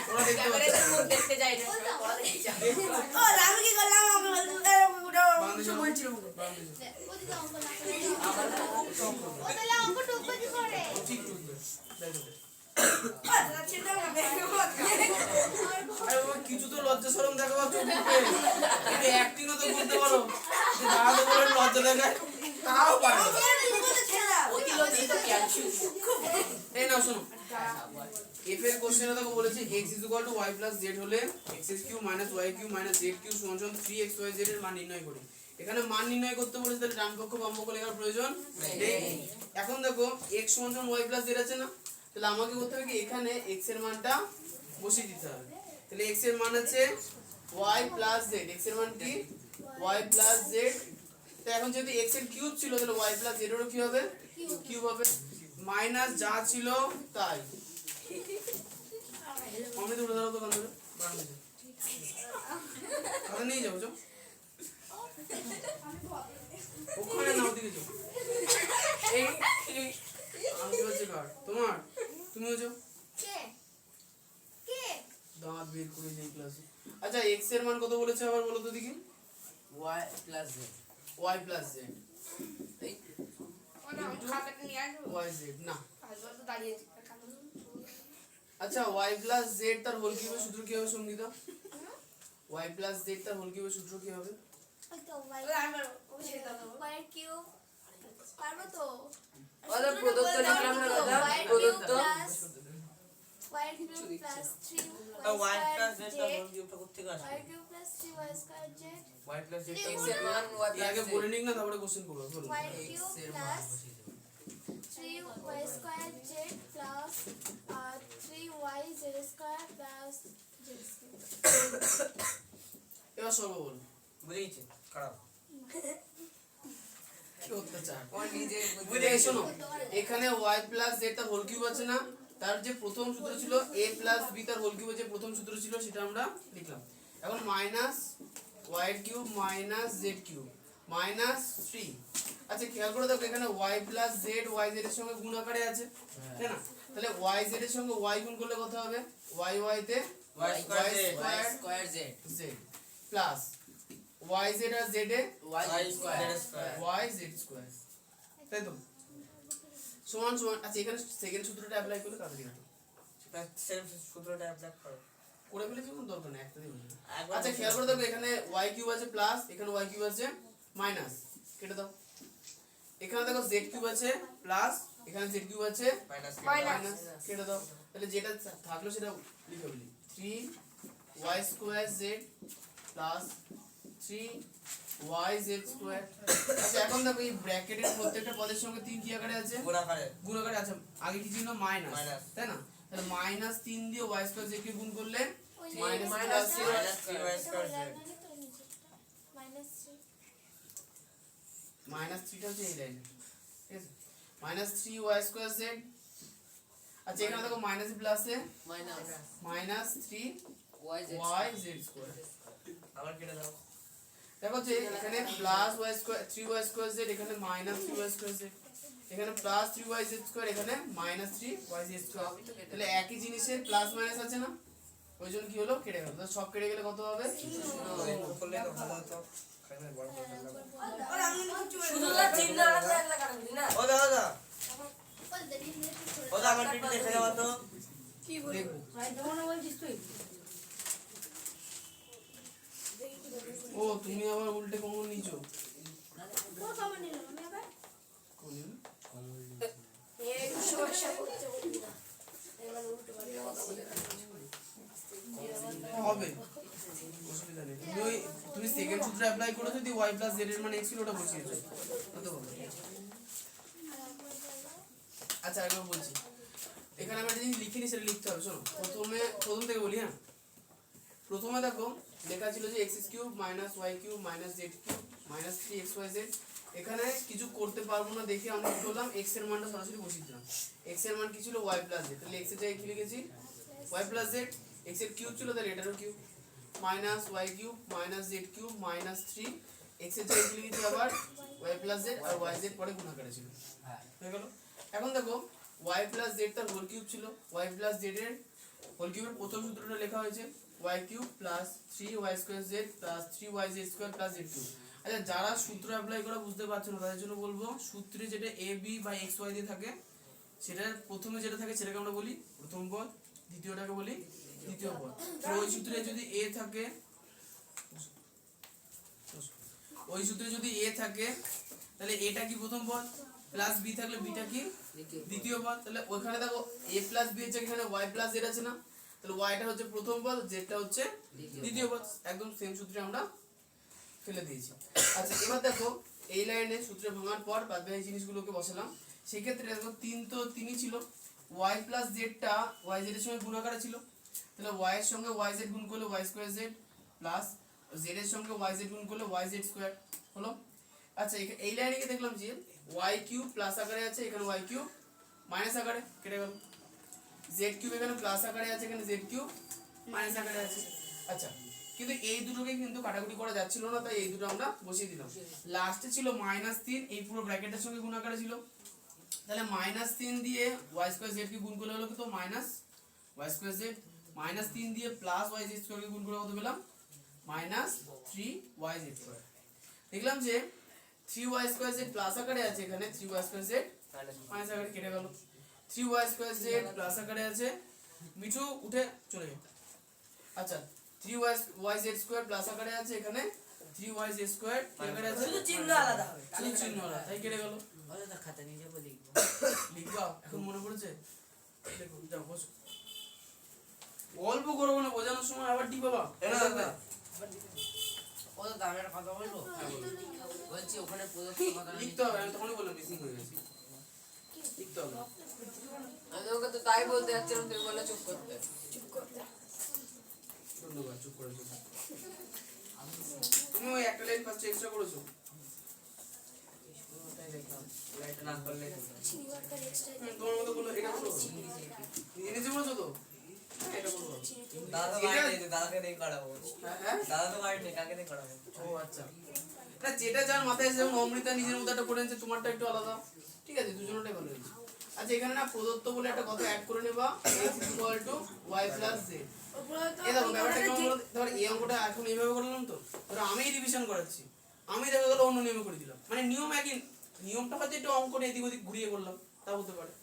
ওরা দেখতে পাচ্ছে ক্যামেরাতে মুখ দেখতে যাই না ওরা দেখতে যায় ও আমি কি করলাম আমাকে বলতে ওটা কিছু বলছিল আমাকে বারান্দায় যাও। ঠিক ঠিক দেখো ওটা চিন্তা না দেখো আরে বাবা কিছু তো লজ্জা শরম দেখাও চোখ মুখে একটু অ্যাক্টিংও তো করতে পারো যে দাঁড়াতে বলে লজ্জা দেখায় তাও পারে না। অতি লজ্জিত পিয়াংশু এই নাও শোনো f এর কোশ্চেনে দেখো বলেছে x y + z হলে x³ - y³ - z³ = 3xyz এর মান নির্ণয় করি। এখানে মান নির্ণয় করতে বলেছে তাহলে ডান পক্ষ বাম পক্ষ লেখার প্রয়োজন নেই। এখন দেখো x = y + z আছে না, তাহলে আমাকে করতে হবে কি এখানে x এর মানটা বসিয়ে দিতে হবে। তাহলে x এর মান আছে y + z, x এর মান কি y + z। তো এখন যদি x এর কিউব ছিল তাহলে y + z এরও কি হবে কিউব হবে, মাইনাস যা ছিল তাই। আমি তো উঠে দাঁড়াও তো কান্দরে বারান্দা যাও কথা নিয়ে যাও যাও ওখানে নাও দিকে যাও এই আমি বলছি কার তোমার তুমিও যাও দাঁত বের করে নেই ক্লাসে। আচ্ছা x এর মান কত বলেছে আবার বলো তো দেখি y + z y + z এই ওটা খাতাটা নিয়ে আসবো y z না। আজকে তো দাঁড়িয়ে আছি আচ্ছা y + z তার হোল কিউবের সূত্র কি হবে সঙ্গীতা? y + z তার হোল কিউবের সূত্র কি হবে? ওদের প্রদত্ত লিখলাম না দাদা প্রদত্ত x এর মান y এই আগে + z বলে নিক না তারপরে কোশ্চেন করব বলো। x এর মান বসিয়ে দাও 3y² z plus 3yz² plus z²। এবার সর্ব বল বুঝেছি খারাপ কি অত্যাচার। ও নিজে বুঝে এই শোনো এখানে y + z তার হোল কিউব আছে না, তার যে প্রথম সূত্র ছিল a + b তার হোল কিউবের যে প্রথম সূত্র ছিল সেটা আমরা লিখলাম। এখন মাইনাস y³ - z³ -3। আচ্ছা খেয়াল করে দেখো এখানে y + z yz এর সঙ্গে গুণ আকারে আছে তাই না, তাহলে yz এর সঙ্গে y গুণ করলে কত হবে y তে y² square z z plus yz আর z এ yz², তাই তো সমান সমান। আচ্ছা এখানে সেকেন্ড সূত্রটা অ্যাপ্লাই করলে তাড়াতাড়ি হবে সেম সূত্রটা অ্যাপ্লাই করো করে ফেলেছি কোনো দরকার নেই একটা দিন। একবার আচ্ছা খেয়াল করে দেখো এখানে y³ আছে প্লাস এখানে y³ আছে মাইনাস, কেটে দাও। এখানে দেখো z³ আছে প্লাস এখানে z³ আছে মাইনাস মাইনাস, কেটে দাও। তাহলে যেটা থাকলো সেটা লিখে ফেলি 3y² z প্লাস 3yz²। আচ্ছা এখন দেখো এই ব্র্যাকেটের প্রত্যেকটা পদের সঙ্গে 3 কি আকারে আছে গুণাকারে গুণ আকারে আছে, আগে কি ছিল মাইনাস মাইনাস। মানে তাই না, তাহলে -3 দিয়ে y² z কে গুণ করলে মাইনাস মাইনাস -3টা হচ্ছে এই লাইনে, ঠিক আছে -3y² z। আচ্ছা এখানে দেখো মাইনাস প্লাসে মাইনাস -3 y z yz²। আবার কেটে দাও দেখো যে এখানে plus y square 3y square z, এখানে মাইনাস 3y স্কয়ার z, এখানে প্লাস 3yz স্কয়ার, এখানে মাইনাস 3yz স্কয়ার। তাহলে একই জিনিসের প্লাস মাইনাস আছে না, ওই জন্য কি হলো কেটে গেল। সব কেটে গেলে কত হবে? করলে তো ভালো হতো। খাইলে বড় করে ফেললাম। শুধু তো চিহ্ন আলাদা আলাদা কারণ না। ও দাদা ও দাদা আমার টিট দেখে যাও তো। কি বলবো দেখবো। ভাই যখন বলছিস তুই ও তুমি আবার উল্টে কমন নিছো। ও কমন নিলাম আমি আবার কোন নিলে? এই সমস্যা করতে বলি না এবার উল্টো পাল্টা কথা বলে হবে, অসুবিধা নেই। তুমি সেকেন্ড সূত্র অ্যাপ্লাই করেছো, যদি y প্লাস z এর মান x ছিল ওটা বসিয়েছো, তো হবে। আচ্ছা একবার বলছি, এখানে আমি একটা জিনিস লিখিনি, সেটা লিখতে হবে। শোনো, প্রথম থেকে বলি। হ্যাঁ, প্রথমে দেখো লেখা ছিল যে x cube minus y cube minus z cube minus 3xyz। এখানে কিছু করতে পারবো না দেখে আমরা কি করলাম, x এর মানটা সরাসরি বসিয়ে দিলাম। x এর মান কি ছিল? y plus z। তাহলে x এর জায়গায় কি লিখেছি? y plus z। x এর কিউব ছিল, তাহলে এটারও cube, minus y cube minus z cube minus 3। x এর জায়গায় কি লিখেছি আবার? y প্লাস z, আর yz পরে গুণাকারে ছিল। হয়ে গেল। এখন দেখো y প্লাস z তার হোল কিউব ছিল, y প্লাস z এর হোল কিউবের প্রথম সূত্রটা লেখা হয়েছে y cube plus 3y square z plus 3yz square plus z cube. আচ্ছা, যারা সূত্র অ্যাপ্লাই করা বুঝতে পারছো না তাদের জন্য বলবো, সূত্রে যেটা a b বা x y দিয়ে থাকে, সেটার প্রথমে যেটা থাকে সেটাকে আমরা বলি প্রথম পদ, দ্বিতীয়টাকে বলি দ্বিতীয় পদ। তো ওই সূত্রে যদি a থাকে, ওই সূত্রে যদি a থাকে তাহলে এটা কি প্রথম পদ, প্লাস b থাকলে বিটা কি দ্বিতীয় পদ। তাহলে ওখানে দেখো a প্লাস b এর জায়গায় এখানে y প্লাস z আছে না, তাহলে y টা হচ্ছে প্রথম পদ, z টা হচ্ছে দ্বিতীয় পদ। একদম সেম সূত্রে আমরা ফেলে দিয়েছি। আচ্ছা, এবার দেখো এই লাইনে সূত্রে ভাঙার পর বাদবাকি জিনিসগুলোকে বসালাম। সেই ক্ষেত্রে দেখো 3 তো 3ই ছিল, y প্লাস z টা yz এর সঙ্গে গুণাকারে ছিল, তাহলে y এর সঙ্গে yz গুণ করলে y square z plus z এর সঙ্গে yz গুণ করলে yz স্কয়ার হলো। আচ্ছা, এই লাইনে কি দেখলাম যে y কিউব প্লাস আকারে আছে, এখানে y কিউব মাইনাস আকারে কেটে গেল। z কিউব এখানে প্লাস আকারে আছে, এখানে z কিউব মাইনাস আকারে আছে। আচ্ছা, কিন্তু এই দুটোকে কিন্তু কাটাকুটি করা যাচ্ছিল না, তাই এই দুটো আমরা বসিয়ে দিলাম। লাস্টে ছিল -3, এই পুরো ব্র্যাকেটের সঙ্গে গুণ আকারে ছিল, তাহলে -3 দিয়ে y স্কয়ার z কে গুণ করলে হলো কত? Minus y square z। -3 দিয়ে প্লাস yz স্কয়ার কে গুণ করলে কত পেলাম? -3yz square. দেখলাম যে 3y স্কয়ার z প্লাস আকারে আছে, এখানে 3y স্কয়ার z মাইনাস আকারে কেটে গেল। 3y স্কয়ার z প্লাস আকারে আছে, মিঠু উঠে চলে যাও। আচ্ছা, 3yz স্কয়ার প্লাস আকারে আছে, এখানে 3yz স্কয়ার আকারে আছে, শুধু চিহ্ন আলাদা হবে। শুধু চিহ্ন আলাদা, তাই কেটে গেল। বলো তো খাতা নিয়ে যাবো লিখবো। লিখবা এখন মনে পড়েছে? দেখো যাও বসো, অল্প করবো না, বোঝানোর সময় আবার ঠিক বাবা। ও তো দামের কথা বলবো। বলছি ওখানে প্রদত্ত কথা লিখতে হবে, আমি তখনই বললাম মিসিং হয়ে গেছে, লিখতে হবে। আমি ওকে তো তাই বলতে যাচ্ছিলাম, তুমি বললে চুপ করতে। ধন্যবাদ, চুপ করে চুপ। তুমি ওই একটা লাইন ফার্স্ট এক্সট্রা করেছো, ওটাই দেখলাম। লাইট না করলে চিনিবারকার এক্সট্রা তোমার মতো বললো এটা করো, নিজে বলেছো তো এটা করবো। দাদা তো বাড়ি নেই, দাদাকে দিয়ে করাবো। হ্যাঁ, দাদা তো বাড়ি নেই, কাকে দিয়ে করাবো? ও আচ্ছা, না যেটা যার মাথায় এসে, যেমন অমৃতা নিজের মধ্যে একটা করে নিচ্ছে, তোমারটা একটু আলাদা, ঠিক আছে, দুজনটাই ভালো হয়েছে। আচ্ছা, এখানে না প্রদত্ত বলে একটা কথা অ্যাড করে নেবা, x = y + z। এই দেখো ব্যাপারটা কেমন হলো, ধর এই অঙ্কটা এখন এইভাবে করলাম, তো ধর আমি রিভিশন করাচ্ছি, আমি দেখা গেল অন্য নিয়মে করে দিলাম, মানে নিয়ম একই, নিয়মটা হয়তো একটু অঙ্কটা এদিক ওদিক ঘুরিয়ে করলাম, তা হতে পারে।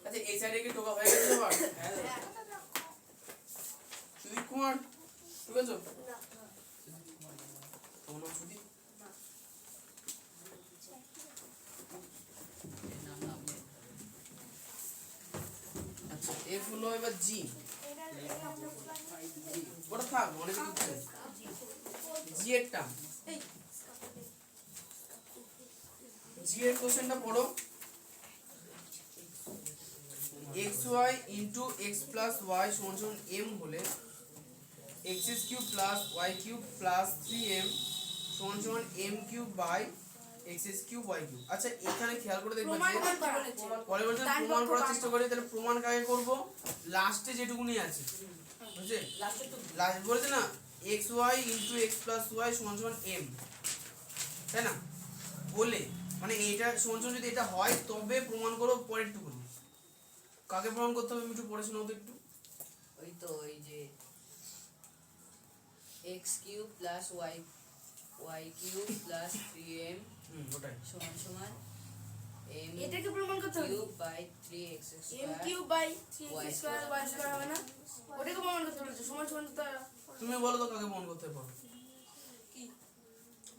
আচ্ছা, এই সাইডে কি টোকা হয়ে গেছে সবার? সুদীপ কুমার ঠিক আছে? তোমার নাম সুদীপ? আচ্ছা, এফ হলো এবার জি, ওটা থাক, অনেক কিছু জি এর টার্ম। জি এর কোশ্চেনটা পড়ো, xy into x plus y = m হলে x³ plus y³ plus 3m = m³ by x³ y³। আচ্ছা, এখানে খেয়াল করে দেখবে যে পরবর্তী প্রমাণ করার চেষ্টা করি, তাহলে প্রমাণ কাকে করব? লাস্টে যেটুকুনি আছে, বুঝলে? লাস্ট বলতে না, xy into x plus y সমান সমান m, তাই না? বলে মানে এটা সমান সমান যদি এটা হয় তবে প্রমাণ করো পরের টুকুনি। কাকে প্রমাণ করতে হবে একটু পড়ে শোনাও তো একটু। ওই তো ওই যে x cube plus y cube plus 3m ওটাই। সমান সমান m এটাকে প্রমাণ করতে হবে cube by 3x m square. Cube by 3x square y square হবে না? ওটাকে প্রমাণ করতে বলেছে সমান সমান তো তুমি বলো তো কাকে প্রমাণ করতে পারো, কি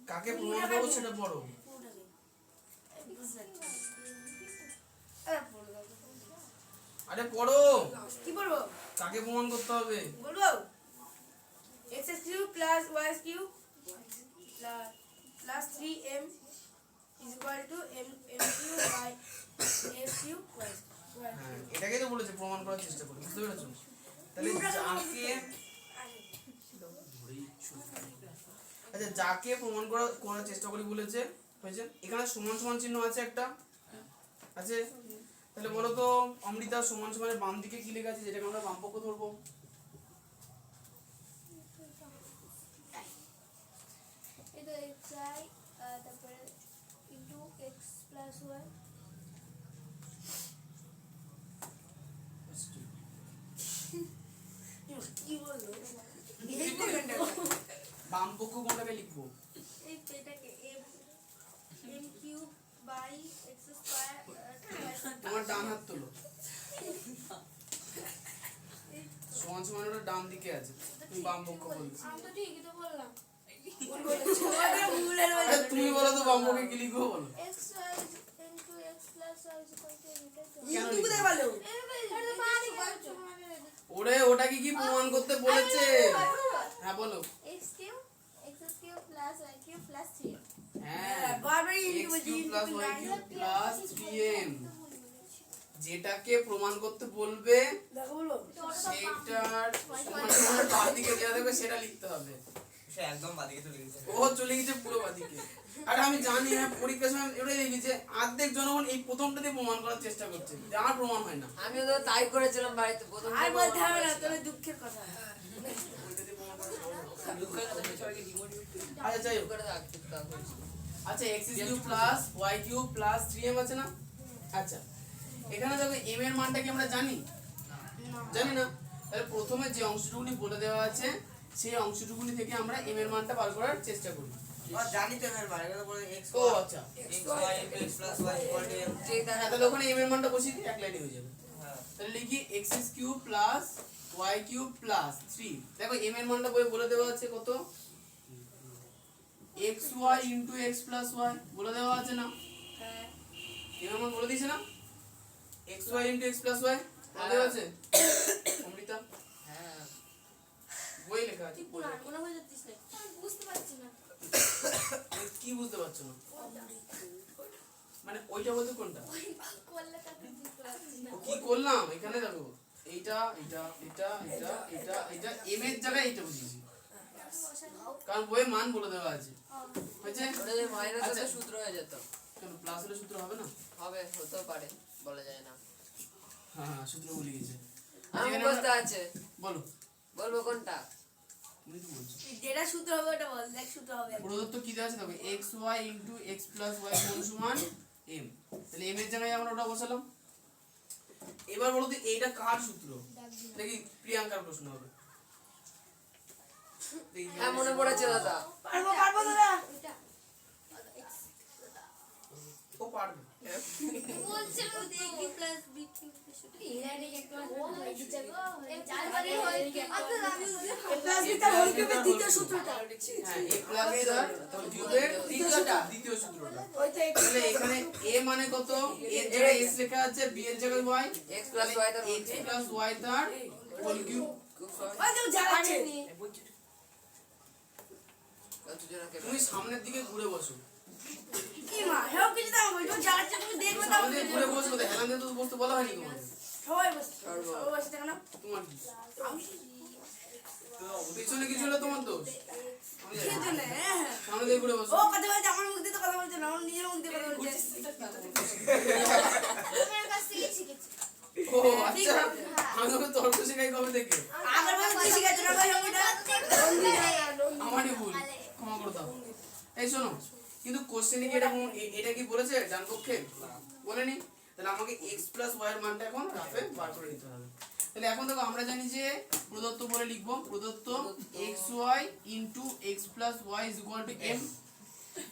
কাকে প্রমাণ করবো সেটা পড়ো। পুরোটাকে আরে পড়ো দাও। আরে পড়ো, কি বলবো কাকে প্রমাণ করতে হবে? বলবো x cube plus y cube plus 3m is equal to m cube by x cube y square. হ্যাঁ এটাকেই তো বলেছে প্রমাণ করার চেষ্টা করি, বুঝতে পেরেছো? তাহলে যাকে আচ্ছা যাকে প্রমাণ করার চেষ্টা করি বলেছে হয়েছে, এখানে সমান সমান চিহ্ন আছে একটা আছে, তাহলে বলো তো অমৃতা সমান সমানের বাম দিকে কি লেখা আছে যেটাকে আমরা বাম পক্ষ ধরবো? এটা xi তারপরে ইনটু x প্লাস y কি বললো বাম পক্ষ কোনটাকে লিখবো? এই এটাকে m cube by x square তোমার ডান হাত তোলো, সমান সমান ওটা ডান দিকে আছে, তুমি বাম পক্ষ বলছো। আমি তো ঠিকই তো বললাম আরে তুমি বলো তো বাম পক্ষে কি লিখবো বলো। x into x plus y কেন কোথায় ভালো ওরে ওটাকে কি প্রমাণ করতে বলেছে? হ্যাঁ বলো। x cube plus y cube plus 3 হ্যাঁ বারবার x cube plus y cube plus 3m যেটাকে প্রমাণ করতে বলবে দেখো বলবো সেটার সমান সমান বাম দিকে যেটা দেখবে সেটা লিখতে হবে। সে একদম বাদিকে চলে গেছে। ও চলে গেছে পুরো বাদিকে। আর আমি জানি হ্যাঁ পরীক্ষার সময় এটাই দেখি যে অর্ধেক জনগণ এই প্রথমটাতে প্রমাণ করার চেষ্টা করছে, যার প্রমাণ হয় না। আমিও তো তাই করেছিলাম বাড়িতে প্রথম আর বলতে হবে না তবে দুঃখের কথা ওইটাতে প্রমাণ করা সহজ। দুঃখের কথা সবাইকে ডিমোটিভেট আচ্ছা যাই হোক। করে দাও চুপচাপ করেছি। আচ্ছা x cube plus y cube plus 3m আছে না? আচ্ছা এখানে দেখো m এর মানটা কি আমরা জানি? জানি না। তাহলে প্রথমে যে অংশটুকুনি বলে দেওয়া আছে সেই অংশটুকুনি থেকে আমরা m এর মানটা বার করার চেষ্টা করি। জানি তো এর বাইরে কথা বলে x ও আচ্ছা x y x plus y equal to m। যে হ্যাঁ তাহলে ওখানে m এর মানটা বসিয়ে দিই, এক লাইনে হয়ে যাবে। হ্যাঁ তাহলে লিখি x cube plus y cube plus 3। দেখো m এর মানটা বলে দেওয়া আছে কত? xy into x plus y বলে দেওয়া আছে না? হ্যাঁ m এর মান বলে দিয়েছে না? xy into x plus y বলে দেওয়া আছে? অমৃতা হ্যাঁ বই লেখা আছে বই লেখা। মনে হয়ে যাচ্ছিস না আমি বুঝতে পারছি না কি বুঝতে পারছো না? মানে ওইটা বলতে কোনটা? করলে তাতে বুঝতে পারছি না ও কি করলাম এখানে দেখো এইটা এটা এটা এটা এটা এটা m এর জায়গায় এইটা বুঝিয়েছি, কারণ বইয়ে মান বলে দেওয়া আছে। হয়েছে? ওটা যে মাইনাস আচ্ছা। হতে সূত্র হয়ে যেত। কেন প্লাস হলে সূত্র হবে না? হবে হতেও পারে বলা যায় না। হ্যাঁ হ্যাঁ সূত্র ভুলে গেছে। আমি যেখানে বলতে আমরা- আছে বলো বলবো কোনটা? তুমি তো বলছো যেটা সূত্র হবে ওটা বল দেখ সূত্র হবে প্রদত্ত কি দেওয়া আছে দেখো xy into x plus y সমান m। তাহলে m এর জায়গায় আমরা ওটা বসালাম। এবার বলো তো এইটা কার সূত্র? দেখি প্রিয়াঙ্কার প্রশ্ন হবে। দেখি হ্যাঁ মনে পড়েছে দাদা। পারবো দাদা এটা ও পারবে। বলছে b প্লাস b এরা নিয়ে একটু চারবারই হয় আচ্ছা আমি প্লাস বিটা হোল কিউবের দ্বিতীয় সূত্রটা হ্যাঁ a প্লাস তার কিউবের দ্বিতীয় সূত্রটা। ওই তো তাহলে এখানে a মানে কত? a এর জায়গায় s লেখা আছে, b এর জায়গায় y, x প্লাস y তার x প্লাস y তার হোল কিউব। খুব সহজ। ওই তো জ্বালাচ্ছে কত জনকে তুমি সামনের দিকে ঘুরে বসো, কি মা হেও কিছু দাও বলতো জ্বালাচ্ছে তুমি দেখবে তাও সামনের দিকে ঘুরে বসো। হেলান দিয়ে তো বসতে বলা হয়নি তোমাকে। সবাই বসে সবাই বসে দেখো না তোমার কি? পিছনে কিছু হলে তোমার দোষ। আমি জানি। কিছু নেই হ্যাঁ সামনে দিকে ঘুরে বসো। ও কথা বলছে আমার মুখ দিয়ে তো কথা বলছে না আমার নিজের মুখ দিয়ে কথা বলছে আমার কাছ থেকে শিখেছি ও আচ্ছা, আমি তোকে তর্ক শেখাই কবে থেকে? আগের বার তুই শিখাচ্ছ না ভাই ওটা আমারই ভুল, ক্ষমা করে দাও। এই শোনো, কিন্তু কোশ্চেনে কি এটা কি বলেছে ডান পক্ষে? বলেনি। তাহলে আমাকে x প্লাস y এর মানটা এখন রাফে বার করে নিতে হবে। তাহলে এখন দেখো আমরা জানি যে প্রদত্ত বলে লিখবো, প্রদত্ত xy into x plus y is equal two m।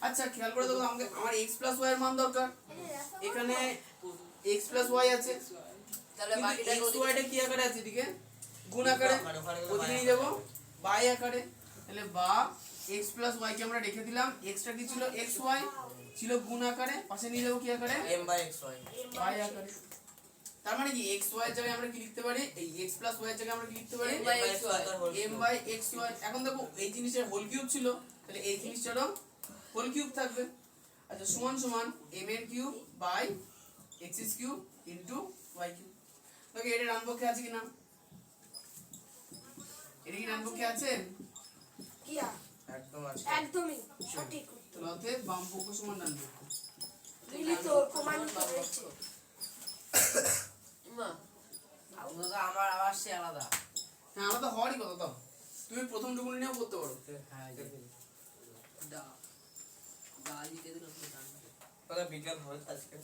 আচ্ছা খেয়াল করে দেখো, আমাকে আমার x প্লাস y এর মান দরকার। এখানে x প্লাস y আছে, তাহলে কিন্তু বাকিটা x y টা কি আকারে আছে? এদিকে গুণ আকারে, ওদিকে নিয়ে যাবো বাই আকারে। তাহলে বা x প্লাস y কে আমরা রেখে দিলাম, x টা কি ছিল? xy ছিল গুণ আকারে, পাশে নিয়ে যাবো কি আকারে? m/xy বাই আকারে। তার মানে কি x y এর জায়গায় আমরা কি লিখতে পারি? এই x প্লাস y এর জায়গায় আমরা কি লিখতে পারি? m/xy। এখন দেখো এই জিনিসটা হোল কিউব ছিল, তাহলে এই জিনিসটারও হোল কিউব থাকবে। আচ্ছা সমান সমান m এর cube by x cube into y cube. দেখো এটা ডান পক্ষে আছে কিনা? এটা কি ডান পক্ষে আছে? কি আর? একদম আছে একদমই সঠিক তাহলে অতএব বাম পক্ষ সমান ডান পক্ষ। মিলিত প্রমাণিত হয়েছে। মা ওটা আমার আবার সে আলাদা হ্যাঁ আলাদা হওয়ারই কথা। দাও তুমি প্রথম টুকুনি নিয়েও করতে পারো। হ্যাঁ দা দা লিখে দিলাম তো ডান দিকে। ওটা বিজ্ঞান হয় আজকে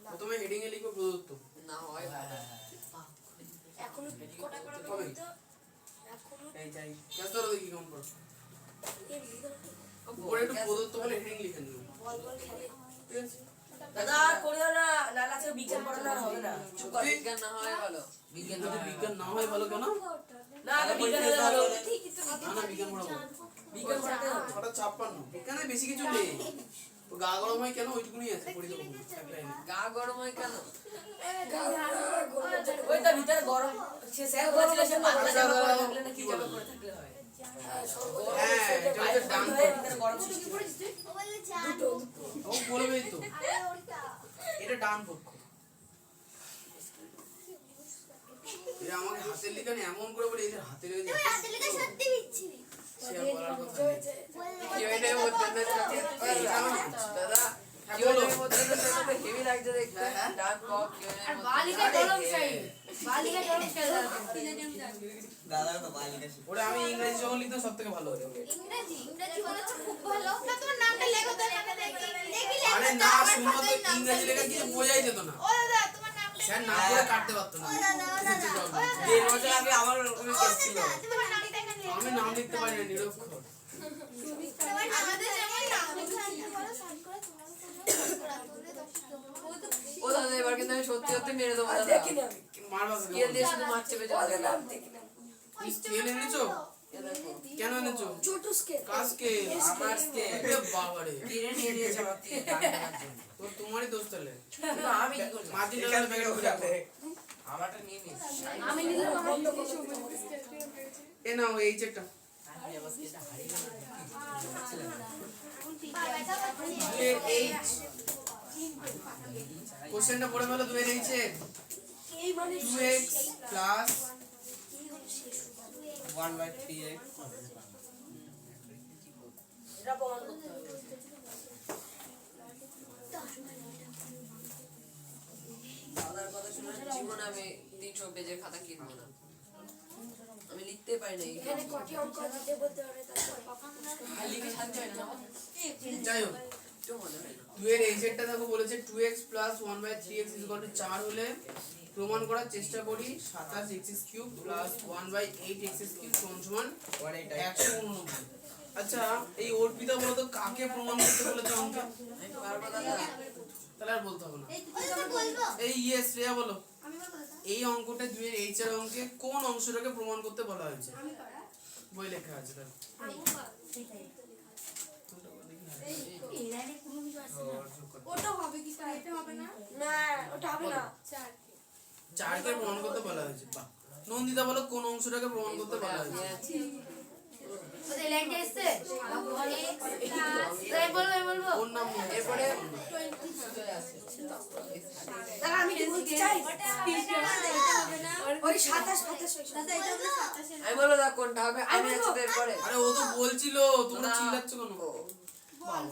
প্রথমে হেডিং এ লিখো প্রদত্ত। না হয় এখনো কটা করে কবে? মিলিত এখনো এই যাই ক্লাস ধরো দেখি কেমন করো। ওপরে একটু প্রদত্ত বলে হেডিং লিখে নিও। বল বল খেলে ঠিক আছে? দাদা করিও না নাহলে আজকে বিজ্ঞান পড়ানো আর হবে না চুপ কর, বিজ্ঞান না হয় ভালো। বিজ্ঞান যদি বিজ্ঞান না হয় ভালো কেন? না আগে বিজ্ঞান হলে ভালো না না বিজ্ঞান পড়াবো। বিজ্ঞান পড়াতে হবে 6:56 এখানে বেশি কিছু নেই। তো গা গরম হয় কেন? ওইটুকুনি আছে পড়ে দেবো এক লাইনে। গা গরম হয় কেন? ওইটা ভিতরে গরম সে স্যার বলেছিল সে পাতলা জামা পরে থাকলে না কি জামা পরে থাকলে হয় হ্যাঁ এটা হচ্ছে ডান হয়ে পক্ষ। ভিতরে গরম সৃষ্টি হয় ও বলবেই তো এটা ডান পক্ষ। এটা আমাকে হাতের লেখানে এমন করে বলে এদের হাতে লেগে যাচ্ছে। সে আর বলার কথা নেই। কিউএনএ মধ্যে না দাদা হ্যাঁ, কিউএনএ বলো। মধ্যে না হেভি লাগছে দেখতে। ডান কক কিউএনএ আর বালিকা গরম চাই বালিকা গরম চাই দাদা তো বালিকা শিখে ওটা আমি ইংরেজি যখন লিখতাম সব থেকে ভালো হতো। ইংরেজি ইংরেজি বলেছো খুব ভালো না তোমার নামটা লেখো তো এখানে দেখি দেখি আরে না শুনবো তো ইংরেজি লেখা কিছু বোঝাই যেত না। ও দাদা তোমার নামটা স্যার না করে কাটতে পারতো না। দেড় বছর আগে আমার ওখানে কেস ছিল তোমার নামটা এখানে আমি নাম লিখতে পারি না নিরক্ষর। তোমার আমাদের যেমন নাম লিখতে বলো সার্চ করে তোমরা ও দাদা এবার কিন্তু আমি সত্যি সত্যি মেরে দেবো দাদা। দেখিনি আমি মারবা স্কেল দিয়ে শুধু মারছে বেঁচে ওদের নাম দেখিনি আমি। কি স্কেল এনেছো? কেন এনেছো? ছোট স্কেল কার স্কেল? আমার স্কেল এ বাবারে কিনে নিয়ে নিয়েছে আমার থেকে গান গানার জন্য তো তোমারই দোষ তাহলে। না আমি কি করলাম মার্জিন টাকার প্যাকেট খুলে রাখো। আমারটা নিয়ে নিস আমি নিলাম বন্ধ করতে এ নাও এই চেকটা। দুয়ের এইচ কোশ্চেনটা পড়ে ফেলো। দুয়ের এইচে এই মানে 2x প্লাস 1/3x এটা প্রমাণ করতে হবে দাদার কথা শুনে জীবন আমি 300 পেজের খাতা কিনবো না। আমি লিখতে পারি না এখানে কটি অঙ্ক দিতে বলতে হবে তারপর পাপা আর লিখে শান্তি হয় না। যাই হোক একটু মজা হয় না। দুয়ের এইচেরটা দেখো বলেছে 2x প্লাস 1/3x = 4 হলে প্রমাণ করার চেষ্টা করি 27x³ প্লাস 1/8x³ সমান 189। আচ্ছা এই অর্পিতা বলতো কাকে প্রমাণ করতে বলেছে অঙ্কে? আমি পারবো দাদা। তাহলে আর বলতে হবে না। বলবো এই ইয়েস শ্রেয়া বলো। আমি বলবো এই অঙ্কটা দুয়ের এইচ এর অঙ্কে কোন অংশটাকে প্রমাণ করতে বলা হয়েছে? বই লেখা আছে দেখো। ওটা হবে কি এটা হবে না না ওটা হবে না 4 কে প্রমাণ করতে বলা হয়েছে। বাহ নন্দিতা বলো কোন অংশটাকে প্রমাণ করতে বলা হয়েছে? ওদের লাইনটা এসে তাই বলবো ওর নাম মনে আছে? এরপরে দাদা আমি কি বলতে চাই ওই 27 আমি বলবো দাদা কোনটা হবে আমি আছি তো এরপরে। আরে ও তো বলছিল তোমরা চিল্লাচ্ছ কেন? বাবা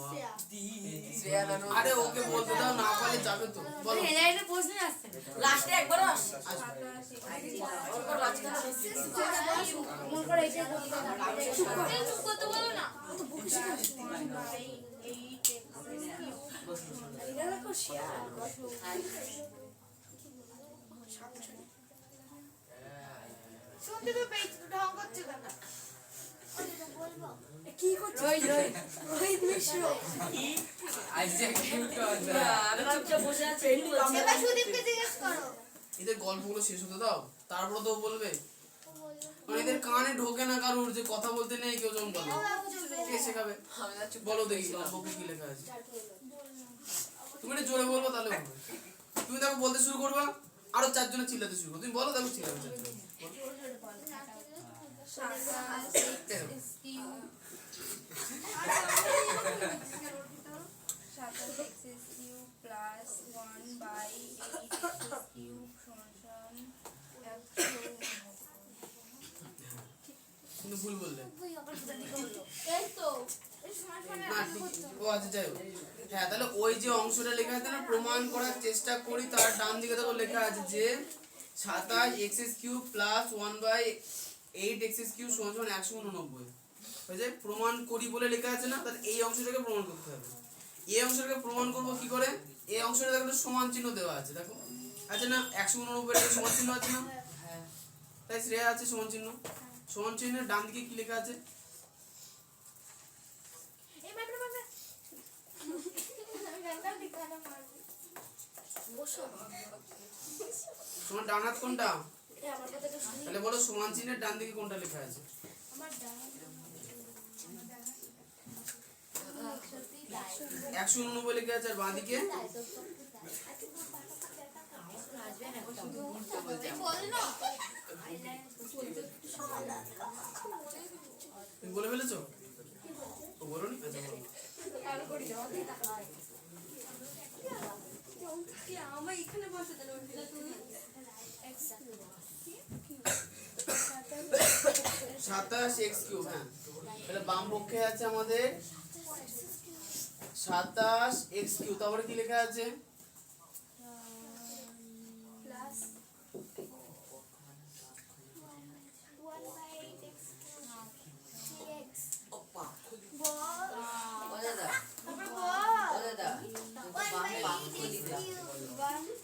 শ্রেয়া দানো আরে ওকে বলতে দাও না পারলে যাবে তো বলো হেলাইনে প্রশ্ন আসছে লাস্টে একবারও আসে মন করে এটা করতে কত বলো না তো বুক শিখে এটা দেখো শেয়ার শুনতে তো পেয়েছি তো ঢং করছে কেন কি করছিস রোহিত মিশ্র আইজ্যাক নিউটন বসে আছে এবার সুদীপকে জিজ্ঞেস করো এদের গল্পগুলো শেষ হতে দাও তারপরে তো ও বলবে মানে এদের কানে ঢোকে না কারোর যে কথা বলতে নেই কেউ যখন বলে কে শেখাবে আমি না চুপ বলো দেখি গল্পে কি লেখা আছে তুমি একটু জোরে বলবো তাহলে হবে তুমি দেখো বলতে শুরু করবা আরো চারজনে চিল্লাতে শুরু করো তুমি বলো দেখো চিল্লাবে চারজন কিন্তু ভুল বললে এই তো না ঠিক ও আচ্ছা যাই হোক হ্যাঁ তাহলে ওই যে অংশটা লেখা আছে না প্রমাণ করার চেষ্টা করি তার ডান দিকে দেখো লেখা আছে যে 27x³ প্লাস 1/8x³ সমান 189 হয়েছে প্রমাণ করি বলে লেখা আছে না তাহলে এই অংশটাকে প্রমাণ করতে হবে এই অংশটাকে প্রমাণ করব কি করে এই অংশটা দেখো একটা সমান চিহ্ন দেওয়া আছে দেখো আছে না 189 এর সমান চিহ্ন আছে না হ্যাঁ তাই শ্রেয়া আছে সমান চিহ্নের ডান দিকে কি লেখা আছে এই মাত্র মাত্র আমি গানটা দিখানা মারবো বসো তোমার ডান হাত কোনটা এই আমার কথাটা শুনি তাহলে বলো সমান চিহ্নের ডান দিকে কোনটা লেখা আছে আমার ডান 189 লেখা আছে আর বাঁ দিকে বল না তুমি বলে ফেলেছো ও বলো নি আচ্ছা বলো আমার এখানে বসে দিল সাতাশ x³ হ্যাঁ তাহলে বাম পক্ষে আছে আমাদের 27x³ তারপরে কি লেখা আছে প্লাস 1/8x ওপা বল ও দাদা তারপর ও বল দাদা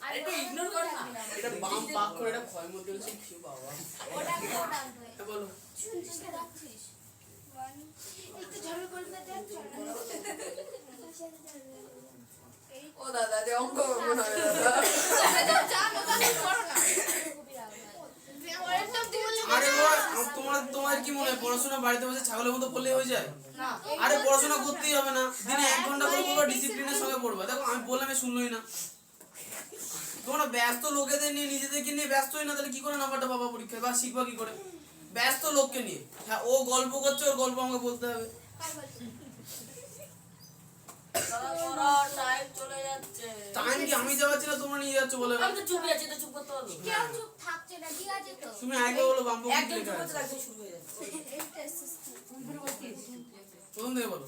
আরে ইগনোর কর না এটা বাম পাক করে এটা ক্ষয় মধ্যে হচ্ছে কি বাবা ওটা কোটা এটা বলো শুনছিস না রাখছিস একটু ঝড় করবে দেখ ও দাদা যে অঙ্ক মনে হয় দাদা জানো তাহলে করো না আরে তোমার কি মনে হয় পড়াশোনা বাড়িতে বসে ছাগলের মতো পড়লে হয়ে যায় আরে পড়াশোনা করতেই হবে না দিনে 1 ঘন্টা করে পড়বা ডিসিপ্লিনের সঙ্গে পড়বা দেখো আমি বললাম শুনলই না তোমরা ব্যস্ত লোকেদের নিয়ে নিজেদেরকে নিয়ে ব্যস্ত হই না তাহলে কি করে নাম্বারটা পাবা পরীক্ষায় বা শিখবা কি করে ব্যস্ত লোককে নিয়ে হ্যাঁ ও গল্প করছে ওর গল্প আমাকে বলতে হবে টাইম চলে যাচ্ছে টাইম কি আমি যাওয়াচ্ছি না তোমরা নিয়ে যাচ্ছ বলে আমি তো চুপ আছি তো চুপ করতে পারবো কেউ চুপ থাকছে না ঠিক আছে তো তুমি আগে বলো বাম্পু কি একজন চুপ লেখা করতে আছে লাগবে শুরু হয়ে যাচ্ছে প্রথম থেকে বলো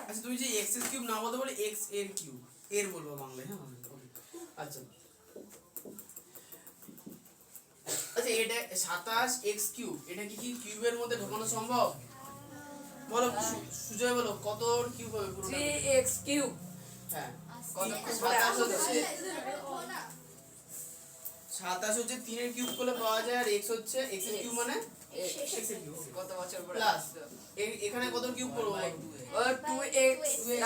আচ্ছা তুমি যে x³ না বলতে বলে x এর কিউব এর বলবো বাংলায় হ্যাঁ আচ্ছা আচ্ছা এটা 27x³ এটা কি কিউবের মধ্যে ঢোকানো সম্ভব বলো সুজয় বলো কত কিউব হবে পুরোটা 3x³ হ্যাঁ কত 27 হচ্ছে 27 হচ্ছে 3 এর কিউব করলে পাওয়া যায় আর x হচ্ছে x এর কিউব মানে x এর কিউব কত বছর পরে প্লাস এখানে কত কিউব করব ও 2x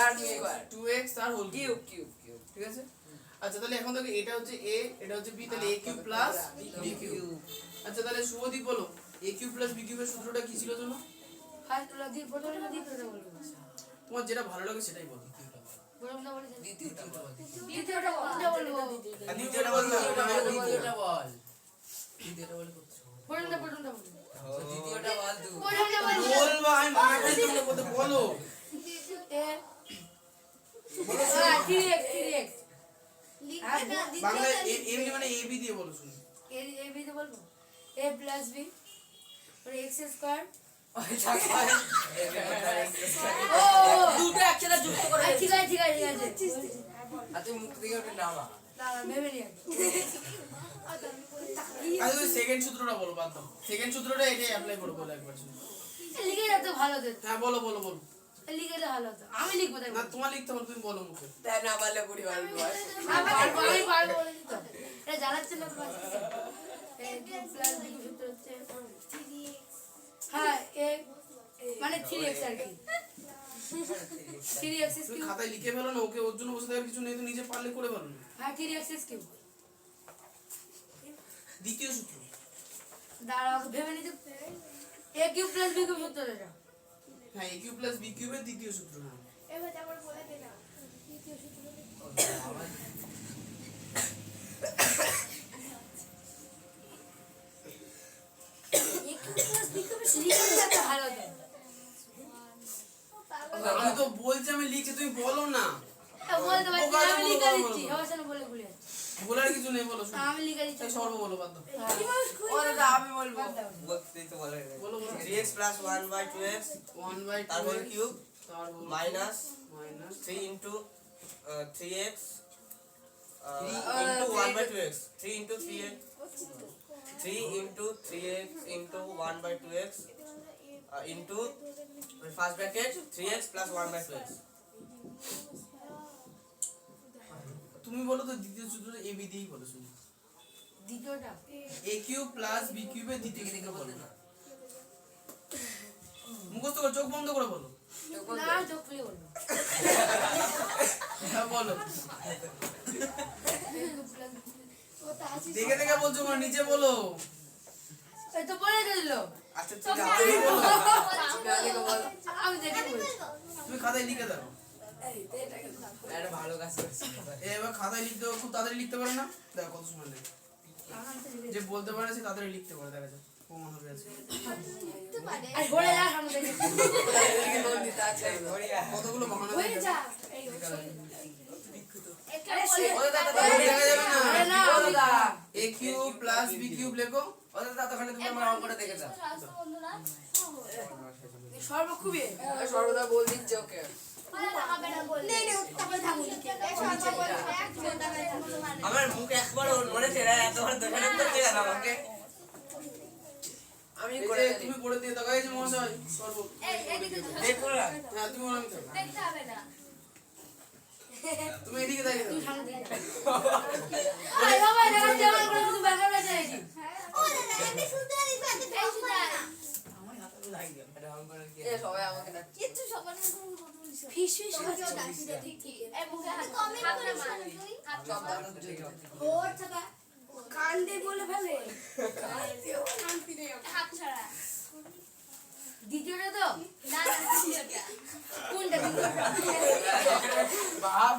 আর স্কয়ার 2x আর হোল কিউব কিউব কিউব ঠিক আছে আচ্ছা তাহলে এখন দেখো এটা হচ্ছে a এটা হচ্ছে b তাহলে a cube plus b cube আচ্ছা তাহলে শুভদীপ বলো a কিউব প্লাস b কিউবের সূত্রটা কি ছিল জানো ফার্স্ট লজিক প্রথমে দ্বিতীয়টা বলবো তোমার যেটা ভালো লাগে সেটাই বলো প্রথমটা বলে দ্বিতীয়টা বল দ্বিতীয়টা বলবো আর দ্বিতীয়টা বলতে হবে না দ্বিতীয়টা বল দ্বিতীয়টা বল প্রথমটা বলবো দ্বিতীয়টা বল তুই বলবা আমি মানা করি তোমরা বলতে বলো এ 3x বাংলা এমনি মানে এ বি দিয়ে বলো শুনি। এ বি তে বলবো a প্লাস বি মানে x স্কয়ার দুটো একসাথে যুক্ত করে ঠিক আছে ঠিক আছে ঠিক আছে আর তুমি মুখ থেকে ওটা নামা দাঁড়া ভেবে নিয়ে আচ্ছা তুমি সেকেন্ড সূত্রটা বলো, বাদ দাও সেকেন্ড সূত্রটা এটাই অ্যাপ্লাই করো, বলো একবার শুনি। লিখে যাতে ভালো হতো হ্যাঁ বলো বলো বলো। লিখে দিলে ভালো হতো আমি লিখবো তাই না তোমার লিখতে হবে, তুমি বলো মুখে। তাই না পারলে পুরি বাড়ি আমি পারবো বলে দিতে এটা জানাচ্ছে না তোমার প্লাস বি সূত্র হচ্ছে হ্যাঁ এ মানে 3x আর কি 3x তুমি কিউব খাতায় লিখে ফেলো না, ওকে ওর জন্য বসে থাকার কিছু নেই, তো নিজে পারলে করে ফেলো না। হ্যাঁ 3x কিউব দ্বিতীয় সূত্র দাঁড়াও ভেবে নিতে a cube plus b cube সূত্র এটা হ্যাঁ এ কিউব প্লাস বি কিউবের দ্বিতীয় সূত্র। হ্যাঁ এবার আবার বলে দে না দ্বিতীয় সূত্র a cube plus b cube লিখে যাতে ভালো হতো আমি তো বলছি আমি লিখছি, তুমি বলো না। বলতে পারছি বোকা আমি বলো, লিখে বলো, দিচ্ছি বলো। অবশ্য বলে ভুলে যাচ্ছি বলার কিছু নেই, বলো শুনি। আমি লিখে দিচ্ছি সর্ব বলো, বাদ দাও। ও দাদা আমি বলবো বলো বলো। 3x plus 1 by 2x 1/2 তার হোল কিউব তার whole minus minus 3 into 3x into 1 by 2x 3 into 3x 3 into 3x into 1 by 2x into first bracket 3x plus 1 by 2x. তুমি বলো তো দ্বিতীয় সূত্রটা এ বি দিয়েই বলো শুনি। দ্বিতীয়টা এ কিউব প্লাস বি কিউবের দ্বিতীয় সূত্র বলো। মুখস্থ করে চোখ বন্ধ করে বলো। না চোখ খুলে বলবো হ্যাঁ বলো। a কিউব প্লাস দেখে দেখে বলছো না, নিচে বলো। এই তো বলে দিল আচ্ছা তুমি তুমি বলো। আমি দেখে বলছি তুমি খাতায় লিখে দাও। একটা ভালো কাজ করছি এবার খাতায় লিখতে খুব তাড়াতাড়ি লিখতে পারে না, দেখো কত সময় লাগে। যে বলতে পারে সে তাড়াতাড়ি লিখতে পারে, দেখা যাক প্রমাণ হবে আজকে। আর ঘোরে যা সামনে থেকে লোন দিতে আছে কতগুলো বাহানা হয়ে দেখে। যা ওদের দাদা তাহলে দেখা যাবে না। আরে না আমি এ কিউব প্লাস বি কিউব লেখো। ওদের ততক্ষণে তুমি আমার অঙ্কটা দেখে দাও সর্ব খুবই সর্বদা বল দিচ্ছে ওকে আমার মুখ একবার ওর মনে ছিল এতবার দোকানে করতে গেল আমাকে আমি এই করে যে দিই তুমি করে দিয়ে দাও, এই যে মহাশয় সর্ব। দেখো না হ্যাঁ তুমি বলো, আমি থাকবো। দেখতে হবে না তুমি এদিকে দাঁড়িয়ে দাও। সামনে থেকে আরে বাবা দেখা যেমন করে শুধু ব্যাকআপ আছে নাকি এটা অঙ্কটা কি এ সবাই আমাকে ডাকছে কিন্তু সবার ফিশ ফিশ কান দিয়ে বলে ফেলে দ্বিতীয়টা তো কোনটা দ্বিতীয়টা বাপ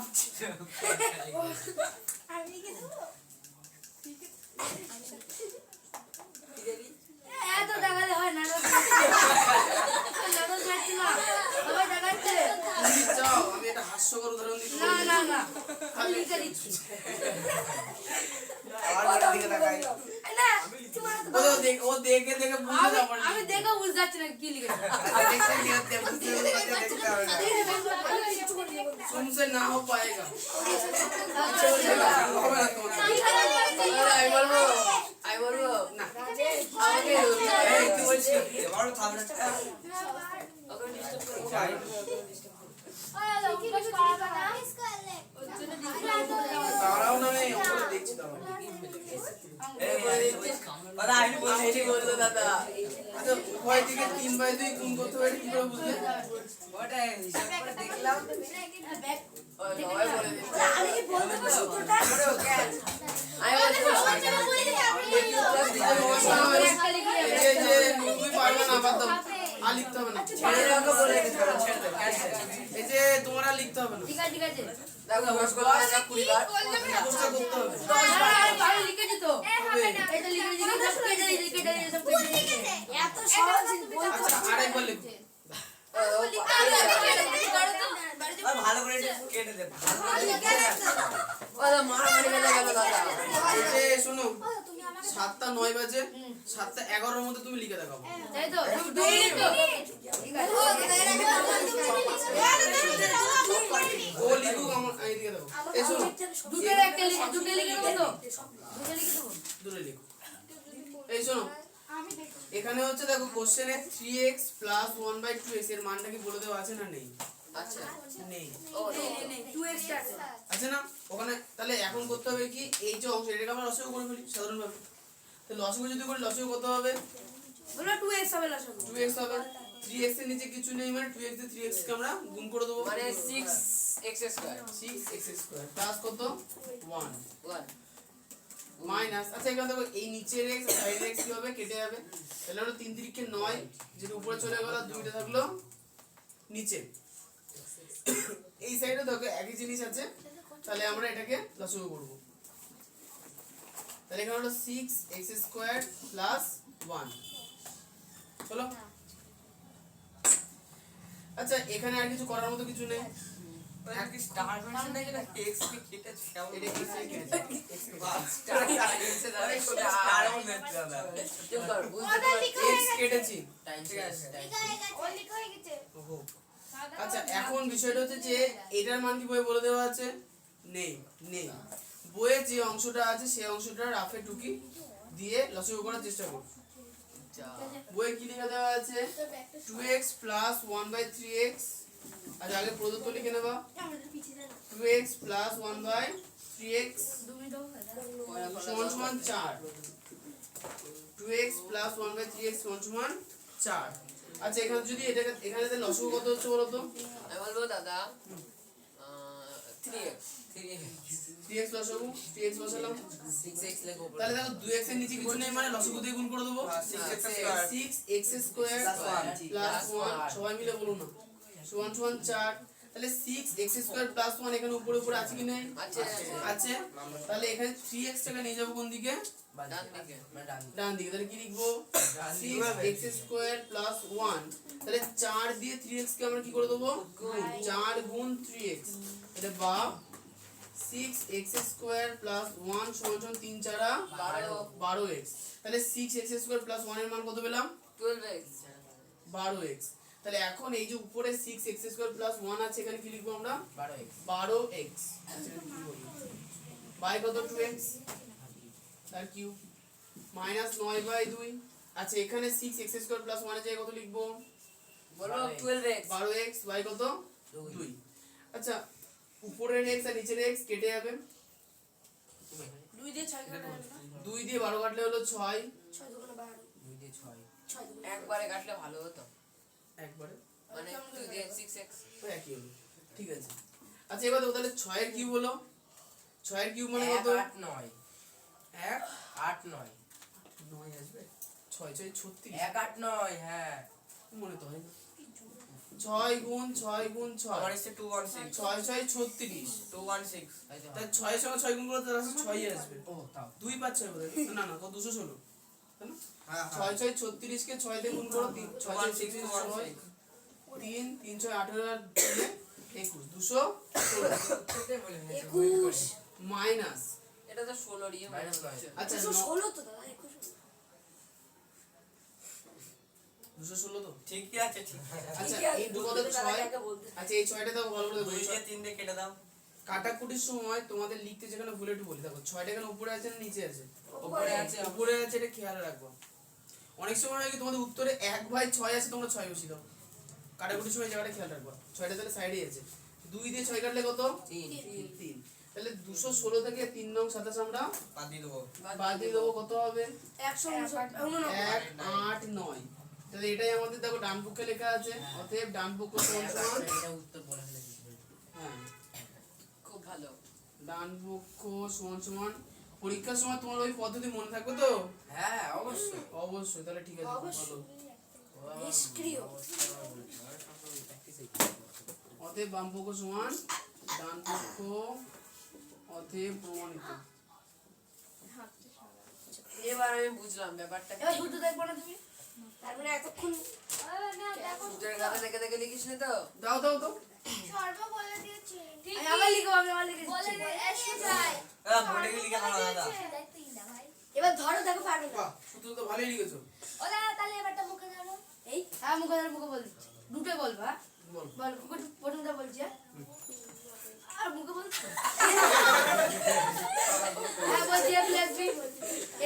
এত দেখালে হয় না নাটক যাচ্ছে না সবাই দেখাচ্ছে তুমি চাও আমি একটা হাস্যকর উদাহরণ দিচ্ছি। না না না আমি লিখে দিচ্ছি আমার দিকে তাকাই না ও দেখে দেখে বুঝতে যাবো না। আমি দেখে বুঝতে পারছি না কি লিখেছে দেখতে দিতে বুঝতে দেখতে হবে না तुमसे ना हो पाएगा। হবে না তোমার। আমি বলবো না আমাকে এই তুই বলছিস বড় থামনা ওকে ডিস্টার্ব করো যাই তারাও না নেই, ওরা দেখছি তারাও। দাদা আইনি বল এটি বললো দাদা আচ্ছা উভয় দিকে 3/2 গুণ করতে পারি কি করে বুঝলে? ওটা হিসাব করে দেখলাম ও সবাই বলে দিচ্ছে আমি কি বলতে পারছি সূত্রটা পরে ওকে আমি বলবো একটা লিখে এই যে তুমি পারবে না, বাদ দাও। আর লিখতে হবে না। ছেড়ে দাও বলে দিতে হবে ছেড়ে দাও এই যে তোমার আর লিখতে হবে না। ঠিক আছে ঠিক আছে দেখো বস করতে হয় না 20 বার মুখস্থ করতে হবে। আমি লিখেছি তো এটা লিখে দিয়েছি এত সহজ আচ্ছা আরেকবার লিখো। আর ভালো করে একটু কেটে দে ভালো করে লিখতে না। ও দাদা মারামারি বেজে গেল দাদা। এই যে শোনো 7টা 9 বাজে 7টা 11 মধ্যে তুমি লিখে দেখাবো তাই তো দুটোই তো ও লিখুক আমার এইদিকে দেখো এই শোনো দুটোর একটা লিখে দুটো লিখে দেবো তো দুটো লিখে দেবো দূরে লিখো এই শোনো এখানে হচ্ছে দেখো কোশ্চেনে 3x + 1/2x এর মানটা কি বলে দেওয়া আছে না নেই আচ্ছা নেই ও আছে না ওখানে তাহলে এখন করতে হবে কি এই যে অংশ এটাকে আমরা লসাগু করে ফেলি সাধারণভাবে তাহলে লসাগু যদি করি লসাগু কত হবে বলো 2x হবে লসাগু 2x হবে 3x এর নিচে কিছু নেই মানে 2x দিয়ে 3x কে আমরা গুণ করে দেবো মানে 6x² 6x² প্লাস কত 1 1 মাইনাস আচ্ছা এখানে দেখো এই নিচের x আর সাইডের x কি হবে কেটে যাবে তাহলে হলো 3 3 কে 9 যেটা উপরে চলে গেল দুইটা থাকলো নিচে এই সাইডে দেখো একই জিনিস আছে তাহলে আমরা এটাকে লসাগু করব তাহলে এখানে হলো 6x² + 1 চলো আচ্ছা এখানে আর কিছু করার মতো কিছু নেই কি স্টার মেনশন নাকি না x কে কেটে কেমন এটা x এ কেটেছে x কে স্টার কেটেছে দাদা স্টার মনে হচ্ছে দাদা চুপ কর বুঝতে ওটা লিখা হয়ে x কেটেছি ঠিক আছে ও লিখা হয়ে গেছে ওহো আচ্ছা এখন বিষয়টা হচ্ছে যে এটার মান কি বইয়ে বলে দেওয়া আছে নেই নেই বইয়ে যে অংশটা আছে সেই অংশটা রাফে টুকি দিয়ে লসাগু করার চেষ্টা করব বইয়ে কি লেখা দেওয়া আছে 2x + 1/3x আর আগে প্রদত্ত লিখে নেবা 2x + 1/3x সমান 4 2x + 1/3x সমান 4 আচ্ছা এখানে যদি এটাকে এখানে তাহলে লসাগু কত হচ্ছে বলো তো আমি বলবো দাদা 3x 3x লসাগু 3x বসালাম 6x লেখো তাহলে দেখো 2x এর নিচে কিছু নেই মানে লসাগু দিয়ে গুণ করে দেবো 6x² + 1 সবাই মিলে বলুন না সমান 4 তাহলে 6x² + 1 এখানে উপরে উপরে আছে কি নেই আছে আছে তাহলে এখানে 3x টাকে নিয়ে যাব কোন দিকে ডান দিকে ডান দিকে তাহলে কি লিখবো 6x² + 1 তাহলে 4 দিয়ে 3x কে আমরা কি করে দেবো 4 গুণ 3x এটা বা 6x² + 1 সমান 3 4 12x তাহলে 6x² + 1 এর মান কত পেলাম 12x 12x তাহলে এখন এই যে উপরে 6x² + 1 আছে এখানে কি লিখবো আমরা 12x বাই কত 2x তার কিউব -9/2 আচ্ছা এখানে 6x² + 1 এর জায়গায় কত লিখবো বলো 12x 12x বাই কত 2 আচ্ছা উপরের x আর নিচের x কেটে যাবে 2 দিয়ে 6 কাটা 2 দিয়ে 12 কাটলে হলো 6 6 দুগুণে 12 2 দিয়ে 6 6 দুগুণে একবারে কাটলে ভালো হতো একবারে মানে 2 দিয়ে 6x তো একই হলো ঠিক আছে আচ্ছা এবার দেখো তাহলে 6 এর কিউব হলো 6 এর কিউব মানে কত 8 9 1 8 9 9 আসবে 6 6 36 1 8 9 হ্যাঁ মনে তো হয় না 6 গুণ 6 গুণ 6 আমার এসে 216 6 6 36 216 তাই 6 এর সঙ্গে 6 গুণ করলে তার আসলে 6ই আসবে ও তাও 2 পাচ্ছে বোধহয় না না কত 216 তাই না হ্যাঁ 6 6 36 কে 6 দিয়ে গুণ করো 6 6 6 6 3 3 6 18 আর 21 216 মাইনাস এটা তো 16 দিয়ে মাইনাস আচ্ছা 16 তো দাদা 21 216 তো ঠিকই আছে ঠিক আচ্ছা এই দু কত 6 আচ্ছা এই 6টা দাও ভালো করে 2 দেখো দিয়ে 3 দিয়ে কেটে দাও কাটাকুটির সময় তোমাদের লিখতে যেখানে ভুলে একটু বলি দেখো 6টা এখানে উপরে আছে না নিচে আছে উপরে আছে উপরে আছে এটা খেয়াল রাখবো অনেক সময় হয় কি তোমাদের উত্তরে 1/6 আছে তোমরা 6 বসিয়ে দাও কাটাকুটির সময় জায়গাটা খেয়াল রাখবা 6টা তাহলে সাইডে আছে 2 দিয়ে 6 কাটলে কত 3 তাহলে 216 থেকে 3 নং 27 আমরা বাদ দিয়ে দেবো বাদ দিয়ে দেবো কত হবে 159 1 8 9 তাহলে এটাই আমাদের দেখো ডান পক্ষে লেখা আছে অতএব ডান পক্ষ সমান সমান এটা উত্তর বলে ফেলেছি হ্যাঁ খুব ভালো ডান পক্ষ সমান সমান পরীক্ষার সময় তোমার ওই পদ্ধতি মনে থাকবে তো হ্যাঁ অবশ্যই অবশ্যই তাহলে ঠিক আছে খুব ভালো নিষ্ক্রিয় অতএব বাম পক্ষ সমান ডান পক্ষ অতএব প্রমাণিত এবার আমি বুঝলাম ব্যাপারটা এবার শুধু দেখবো না তুমি তারপরে এতক্ষণ না দেখো সূত্রের খাতা দেখে দেখে লিখিস নি তো দাও দাও দাও আমি আবার লিখবো, আমি আবার লিখে বলে দিচ্ছি। দে এসে যায় বোর্ডে গিয়ে লিখে পড়া দাদা দেখতেই না ভাই এবার ধরো, দেখো পারবে না। বাহ সূত্র তো ভালোই লিখেছো। ওলা তাহলে এবারটা মুখে ধরো এই হ্যাঁ, মুখে ধরে মুখে বল দিচ্ছি। দুটো বলবো, হ্যাঁ বল বল, প্রথমটা বলছি, হ্যাঁ আর মুখে বলছো হ্যাঁ বলছি a plus b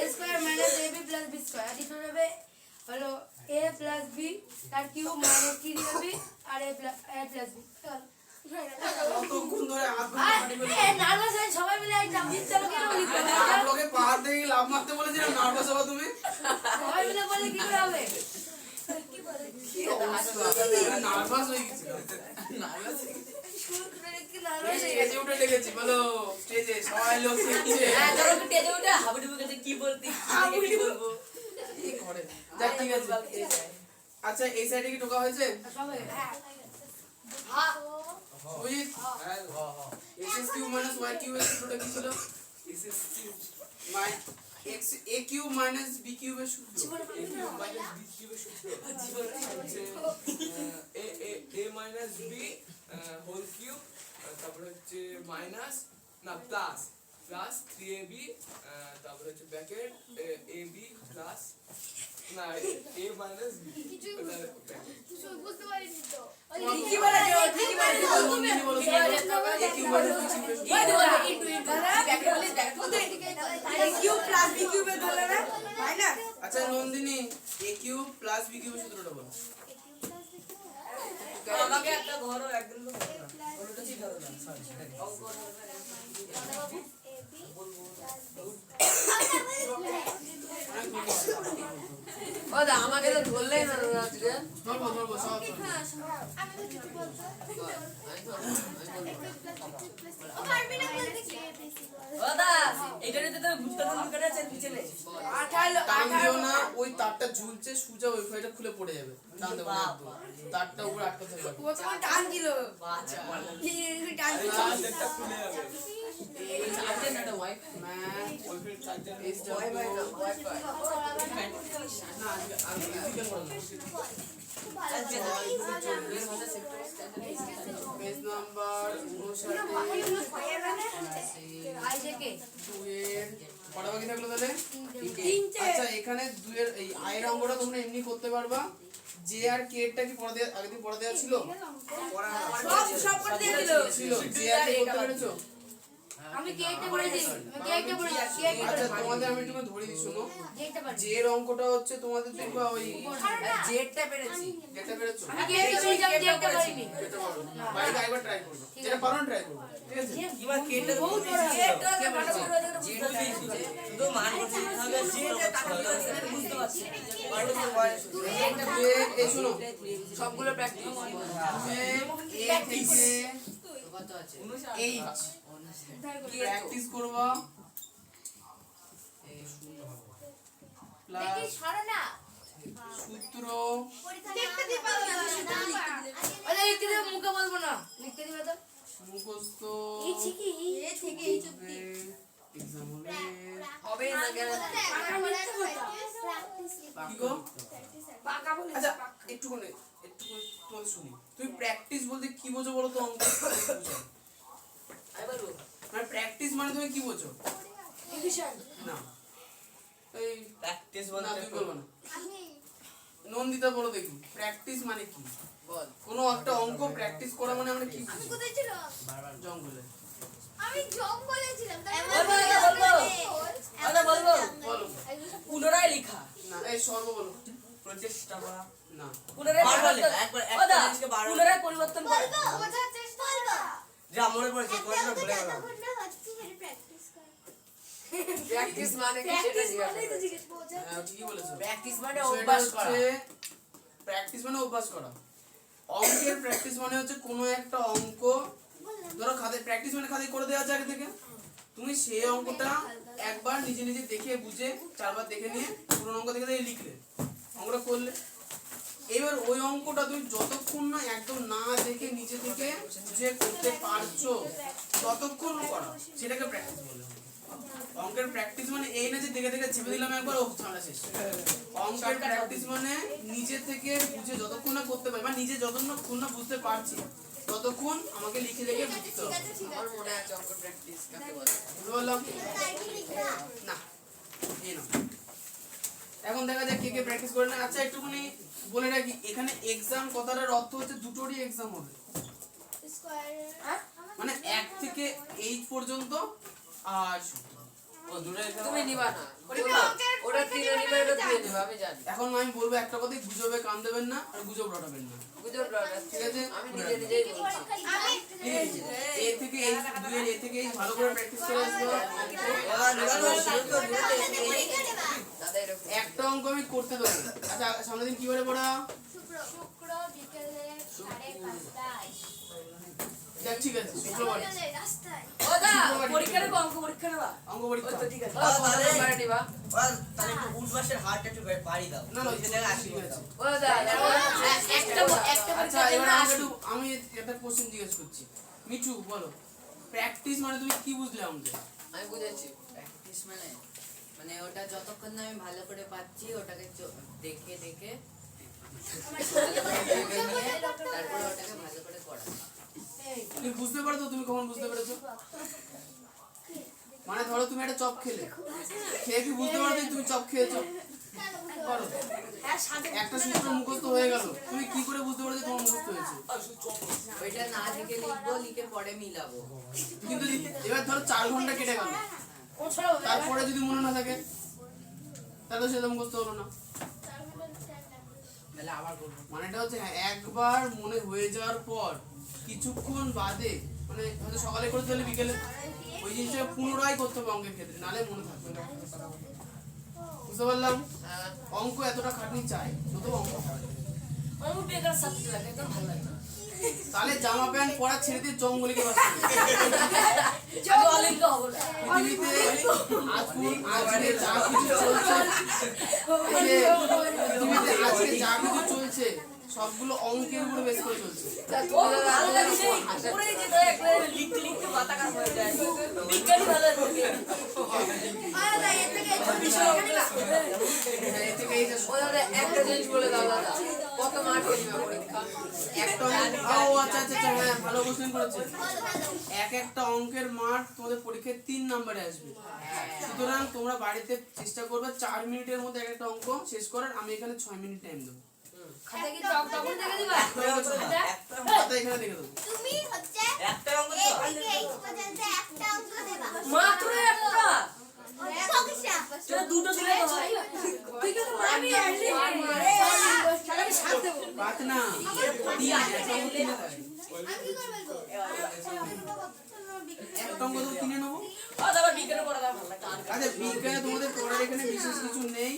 a square minus ab plus b square, দ্বিতীয় হবে হলো a প্লাস বি তার কিউব মাইনাস কি দিবি আর a প্লাস বি। কতক্ষণ ধরে হাত পাটি করে নার্ভাস হয়ে সবাই মিলে এই নাম দিতে হবে, কেন লিখতে হবে? আট লোকে পার দিয়ে লাভ মারতে বলেছিলাম, নার্ভাস হবা তুমি। সবাই মিলে বলে কি করে হবে? নার্ভাস হয়ে গেছি। স্টেজে উঠে লেগেছি, বলো স্টেজে সবাই লোক শিখছে। হ্যাঁ ধরো টেজে উঠে হাবুডুবু কাছে কি বলতে কি বলবো কি করে যাক ঠিক আছে। আচ্ছা এই সাইডে কি ঢোকা হয়েছে? সবাই হ্যাঁ Abhijit x cube minus y cube এর সূত্রটা কি ছিল? X a cube minus b কিউবের সূত্র। a minus b whole cube তারপর হচ্ছে মাইনাস না প্লাস 3ab তারপর হচ্ছে ব্র্যাকেট ab প্লাস না a minus b কিছু বুঝতে পারিনি তো কি বলে কি বলে নন্দিনী বলো এ কিউব মাইনাস বি কিউবের সূত্র। এই ধরো ইনটু ব্র্যাকেট বলে a কিউব প্লাস b কিউবের ধরলে না মাইনাস। আচ্ছা নন্দিনী এ কিউব প্লাস বি কিউবের সূত্রটা বলো। আমাকে একটা ধরো একদম তো ওটা ঠিক হবে না সরি ও দা আমাকে তো ধরলেই না আজকে ধরবো ধরবো সব ধরবো। আমি তো কিছু বলতে আমি ও পারবি না বলতে কি ও দা এটা নিতে তো গুপ্তধন করে আছে পিছনে টান দিও না, ওই তারটা ঝুলছে সুজা ওই ফাইটা খুলে পড়ে যাবে। টান দেবো না একদম। তারটা উপরে আটকাতে হবে। ও তো টান দিল, আচ্ছা টান দিল। চার্জারটা খুলে যাবে এই চার্জার না ওয়াইফাই ম্যাথ ওইখানে চার্জার ওয়াইফাই না ওয়াইফাই না আমি ফিজিক্যাল পড়াবো। আজকে না এর মধ্যে সেক্টর পেজ নাম্বার 59 আই থেকে 2 এর কটা বাকি থাকলো তাহলে? তিনটে। আচ্ছা এখানে 2 এর এই আয়ের অঙ্কটা তোমরা এমনি করতে পারবা। জে আর কে এরটা কি পড়া দেয়া আগের দিন পড়া দেয়া ছিল? সব করে দিয়ে দিল ছিল। জে আর কে করতে পেরেছো? আমি কেকটা পড়েছি, আমি কেকটা পড়েছি, কেকটা আচ্ছা তোমাদের আমি একটু ধরে দিই শোনো। কেকটা পড়েছি। জে এর অঙ্কটা হচ্ছে তোমাদের দেখবা ওই জেটটা পেরেছি যেটা পেরেছো আমি কেকটা পড়েছি, আমি কেকটা পড়িনি। যেটা পারো বাড়িতে একবার ট্রাই করবে, যেটা পারো ট্রাই করবে, ঠিক আছে? কিবা কেটে বহুত জেটটা কে পেরেছি শুধু মান করতে হবে বুঝতে পারছি এই শোনো সবগুলো প্র্যাকটিস এ থেকে কত আছে এইচ প্র্যাকটিস করবা প্লাস দেখি সরো না সূত্র দেখতে দি পাবো আরে লিখতে দিবে, মুখে বলবো না, লিখতে দিবে তো। মুখস্থ এই থেকে এই থেকে এই চুক্তি এক্সাম হবে না কেন কি গো? পাকা বলে। আচ্ছা একটুখানি তোমাদের শুনি, তুমি প্র্যাকটিস বলতে কি বোঝো বলো তো? অঙ্ক আমি বলবো মানে প্র্যাকটিস মানে তুমি কি বোঝো? রিভিশন। না এই প্র্যাকটিস না বলতে তুমি বলবো না, নন্দিতা বলো দেখি প্র্যাকটিস মানে কি? বল কোনো একটা অঙ্ক প্র্যাকটিস করা মানে আমরা কি বুঝি? কোথায় ছিল জঙ্গলে। আমি জঙ্গলে ছিলাম বলবো বলো পুনরায় লেখা না এই সর্ব বলো প্রচেষ্টা করা না পুনরায় বারবার লেখা, পরিবর্তন একবার ও দা, একটা জিনিসকে বারবার পুনরায় পরিবর্তন করা বোঝার চেষ্টা করো যা মনে পড়েছে তোমার ভুলে গেলাম প্র্যাকটিস কর প্র্যাকটিস মানে কি সেটা জিজ্ঞাসা করো। হ্যাঁ, ঠিকই বলেছো। প্র্যাকটিস মানে সেটা অভ্যাস করা হচ্ছে প্র্যাকটিস মানে অভ্যাস করা। অঙ্কের প্র্যাকটিস মানে হচ্ছে কোনো একটা অঙ্ক ধরো খাতায় প্র্যাকটিস মানে খাতায় করে দেওয়া আছে আগে থেকে, তুমি সেই অঙ্কটা একবার নিজে নিজে দেখে বুঝে চারবার দেখে নিয়ে পুরো অঙ্ক দেখে দেখে লিখলে, অঙ্কটা করলে। এবার ওই অঙ্কটা তুমি যতক্ষণ না একদম না দেখে নিজে থেকে বুঝে করতে পারছো ততক্ষণ করা, সেটাকে প্র্যাকটিস বলে। অঙ্কের প্র্যাকটিস মানে এই না যে দেখে দেখে চেপে দিলাম একবার ও ঝামেলা শেষ। অঙ্কের প্র্যাকটিস মানে নিজে থেকে বুঝে যতক্ষণ না করতে পারি বা নিজে যতক্ষণ না বুঝতে পারছি ততক্ষণ আমাকে লিখে লিখে বুঝতে হবে। আমার মনে আছে অঙ্ক প্র্যাকটিস কাকে বলে। বুঝতে পারলাম? না এই নাও। এখন দেখা যাক কে কে প্র্যাকটিস করে না। আচ্ছা একটুখানি বলে রাখি, এখানে এক্সাম কথাটার অর্থ হচ্ছে দুটোরই এক্সাম হবে, মানে 1 থেকে 8 পর্যন্ত। আর ও দূরে এখানে তুমি নিবা না, ওটা 3 নিবা, এটা 2 নিবা, আমি জানি। এখন আমি বলবো একটা কথাই, গুজবে কান দেবেন না আর গুজব রটাবেন না, বুঝো ব্রাদার, ঠিক আছে? আমি নিজেই বলছি। এ থেকে এই দুইয়ের এ থেকে এই ভালো করে প্র্যাকটিস করে আসবে। দাদা এরকম একটা অঙ্ক আমি করতে দেবো। আচ্ছা সামনের দিন কি করে পড়া? শুক্র বিকেলে 5:30 যাক ঠিক আছে, শুক্রবার রাস্তায় ও দা পরীক্ষা নেবা, অঙ্ক পরীক্ষা নেবা। অঙ্ক পরীক্ষা। তো ঠিক আছে, তাহলে নিবা। তাহলে একটু উঠবাসের হাড়টা একটু পাড়ি দাও। না না ওই জায়গায় আসি ঠিক আছে। ও দা একটা আচ্ছা এবার আমি একটা কোশ্চেন জিজ্ঞেস করছি, মিঠু বলো, প্র্যাকটিস মানে তুমি কি বুঝলে আমাদের? আমি বুঝেছি। প্র্যাকটিস মানে ওটা যতক্ষণ না আমি ভালো করে পাচ্ছি ওটাকে দেখে দেখে তারপরে ওটাকে ভালো করে করা। তুমি বুঝতে পারো তো? তুমি কখন বুঝতে পেরেছো? মানে ধরো তুমি একটা চপ খেলে, খেয়ে কি বুঝতে পারো যে তুমি চপ খেয়েছো? করো। একটা সূত্র মুখস্থ হয়ে গেল, তুমি কি করে বুঝতে পারো যে তোমার মুখস্থ হয়েছে? ওইটা না লিখে লিখবো, লিখে পরে মিলাবো। কিন্তু এবার ধরো 4 ঘন্টা কেটে গেল, তারপরে যদি মনে না থাকে তাহলে সেটা মুখস্থ হলো না। তাহলে আবার করবো। মানেটা হচ্ছে হ্যাঁ, একবার মনে হয়ে যাওয়ার পর কিছুক্ষণ বাদে, মানে হয়তো সকালে করে তাহলে বিকেলে ওই জিনিসটা পুনরায় করতে হবে অঙ্কের ক্ষেত্রে, নালে মনে থাকবে না। বুঝতে পারলাম? অঙ্ক এতটা খাটনি চাই, যত অঙ্ক হয়। অঙ্ক বেকার সাবজেক্ট লাগে, তো ভালো লাগে না। তাহলে জামা প্যান্ট পরা ছেড়ে দিয়ে জঙ্গলিকে বাঁচতে হবে। আমি অলিম্প হবো না। পৃথিবীতে আজকে যা কিছু চলছে, পৃথিবীতে আজকে যা কিছু চলছে সবগুলো অঙ্কের উপরে বেস করে চলছে। ভালো লাগে সেই পুরোই যেটা একবারে লিখতে লিখতে মাথা খারাপ হয়ে যায়। বিজ্ঞানী ভালো লাগে। এ থেকে এই যে ও দাদা একটা জিনিস বলে দাও দাদা, কত মার্কের নিবে পরীক্ষা? একটা ও আচ্ছা আচ্ছা আচ্ছা, হ্যাঁ ভালো কোশ্চেন করেছে। একটা অঙ্কের মার্ক তোমাদের পরীক্ষায় 3 নম্বরে আসবে। সুতরাং তোমরা বাড়িতে চেষ্টা করবে 4 মিনিটের মধ্যে একটা অঙ্ক শেষ করার। আমি এখানে 6 মিনিট টাইম দেবো। খাতা কি টক টক দেখে দিবা? খাতা এখানে দেখে দেবো। তুমি হচ্ছে একটা অঙ্ক এই তো থেকে এই পর্যন্ত একটা অঙ্ক দেবা মাত্র একটা। পকিসা তোরা দুটো দিলে তো হয়। তুই কিন্তু মারবি আসলে। আমি সাথ দেব। বাত না তিন, একটা অঙ্ক তিনে দেয়। আমি কি করব একটা অঙ্ক তো তিনে নেবো। ও দাদা বিজ্ঞানে পড়া দাও ভালো লাগে। আচ্ছা বিজ্ঞানে তোমাদের পড়ার এখানে বিশেষ কিছু নেই।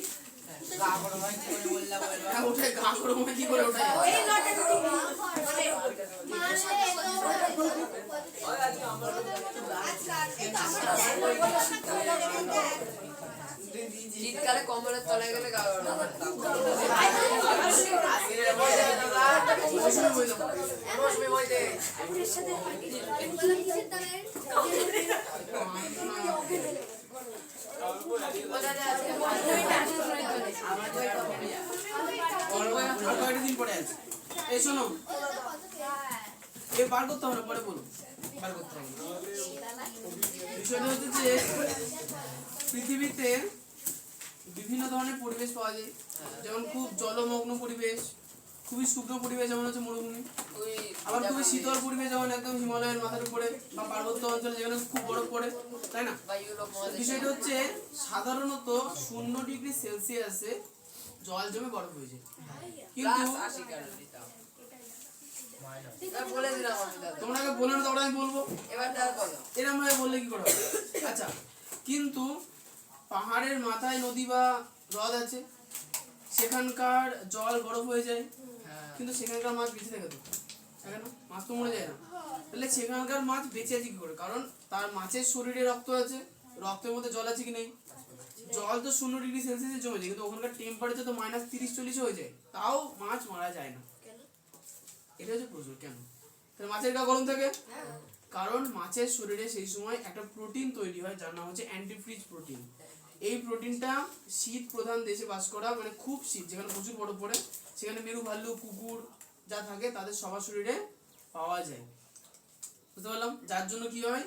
গা গরম হয় কি করে বললাম বলবো। হ্যাঁ, ওঠে গা গরম হয় কি করে ওঠে? এই লটে তো শীতকালে কম্বলের তলায় গেলে গা গরম হয়। রশ্মি বই দে। ও দাদা আজকে আর কয়েকটা দিন পরে আছে। এই শোনো, এ বার করতে হবে না, পরে বলো। বার করতে হবে না। বিষয়টা হচ্ছে যে পৃথিবীতে বিভিন্ন ধরনের পরিবেশ পাওয়া যায়, যেমন খুব জলমগ্ন পরিবেশ, খুবই শুকনো পরিবেশ যেমন হচ্ছে মরুভূমি, ওই আবার খুবই শীতল পরিবেশ যেমন একদম হিমালয়ের মাথার উপরে বা পার্বত্য অঞ্চলে যেখানে খুব বরফ পড়ে, তাই না? বা ইউরোপ মহাদেশে বিষয়টা হচ্ছে সাধারণত 0 ডিগ্রি সেলসিয়াসে জল জমে বরফ হয়ে যায়, কিন্তু +80 ক্যালোরি তাও। বলে দিলাম আমি দাদা। তোমরা আগে বলে না, তারপরে আমি বলবো। এবার দাদা বলো। এরকম ভাবে বললে কি করে হবে? আচ্ছা, কিন্তু পাহাড়ের মাথায় নদী বা হ্রদ আছে, সেখানকার জল বরফ হয়ে যায়, কিন্তু সেখানকার মাছ বেঁচে থাকে তো, থাকে না? মাছ তো মরে যায় না। তাহলে সেখানকার মাছ বেঁচে আছে কি করে? কারণ তার মাছের শরীরে রক্ত আছে, রক্তের মধ্যে জল আছে কি নেই? জল তো 0 ডিগ্রি সেলসিয়াসে জমে যায়, কিন্তু ওখানকার টেম্পারেচার তো -30-40 হয়ে যায়, তাও মাছ মারা যায় না। এটা হচ্ছে প্রশ্ন, কেন? তাহলে মাছের গা গরম থাকে? কারণ মাছের শরীরে সেই সময় একটা প্রোটিন তৈরি হয় যার নাম হচ্ছে অ্যান্টিফ্রিজ প্রোটিন। এই প্রোটিনটা শীত প্রধান দেশে বাস করা, মানে খুব শীত যেখানে প্রচুর বরফ পড়ে, সেখানে মেরু ভাল্লুক, কুকুর যা থাকে তাদের সবার শরীরে পাওয়া যায়। বুঝতে পারলাম? যার জন্য কি হয়,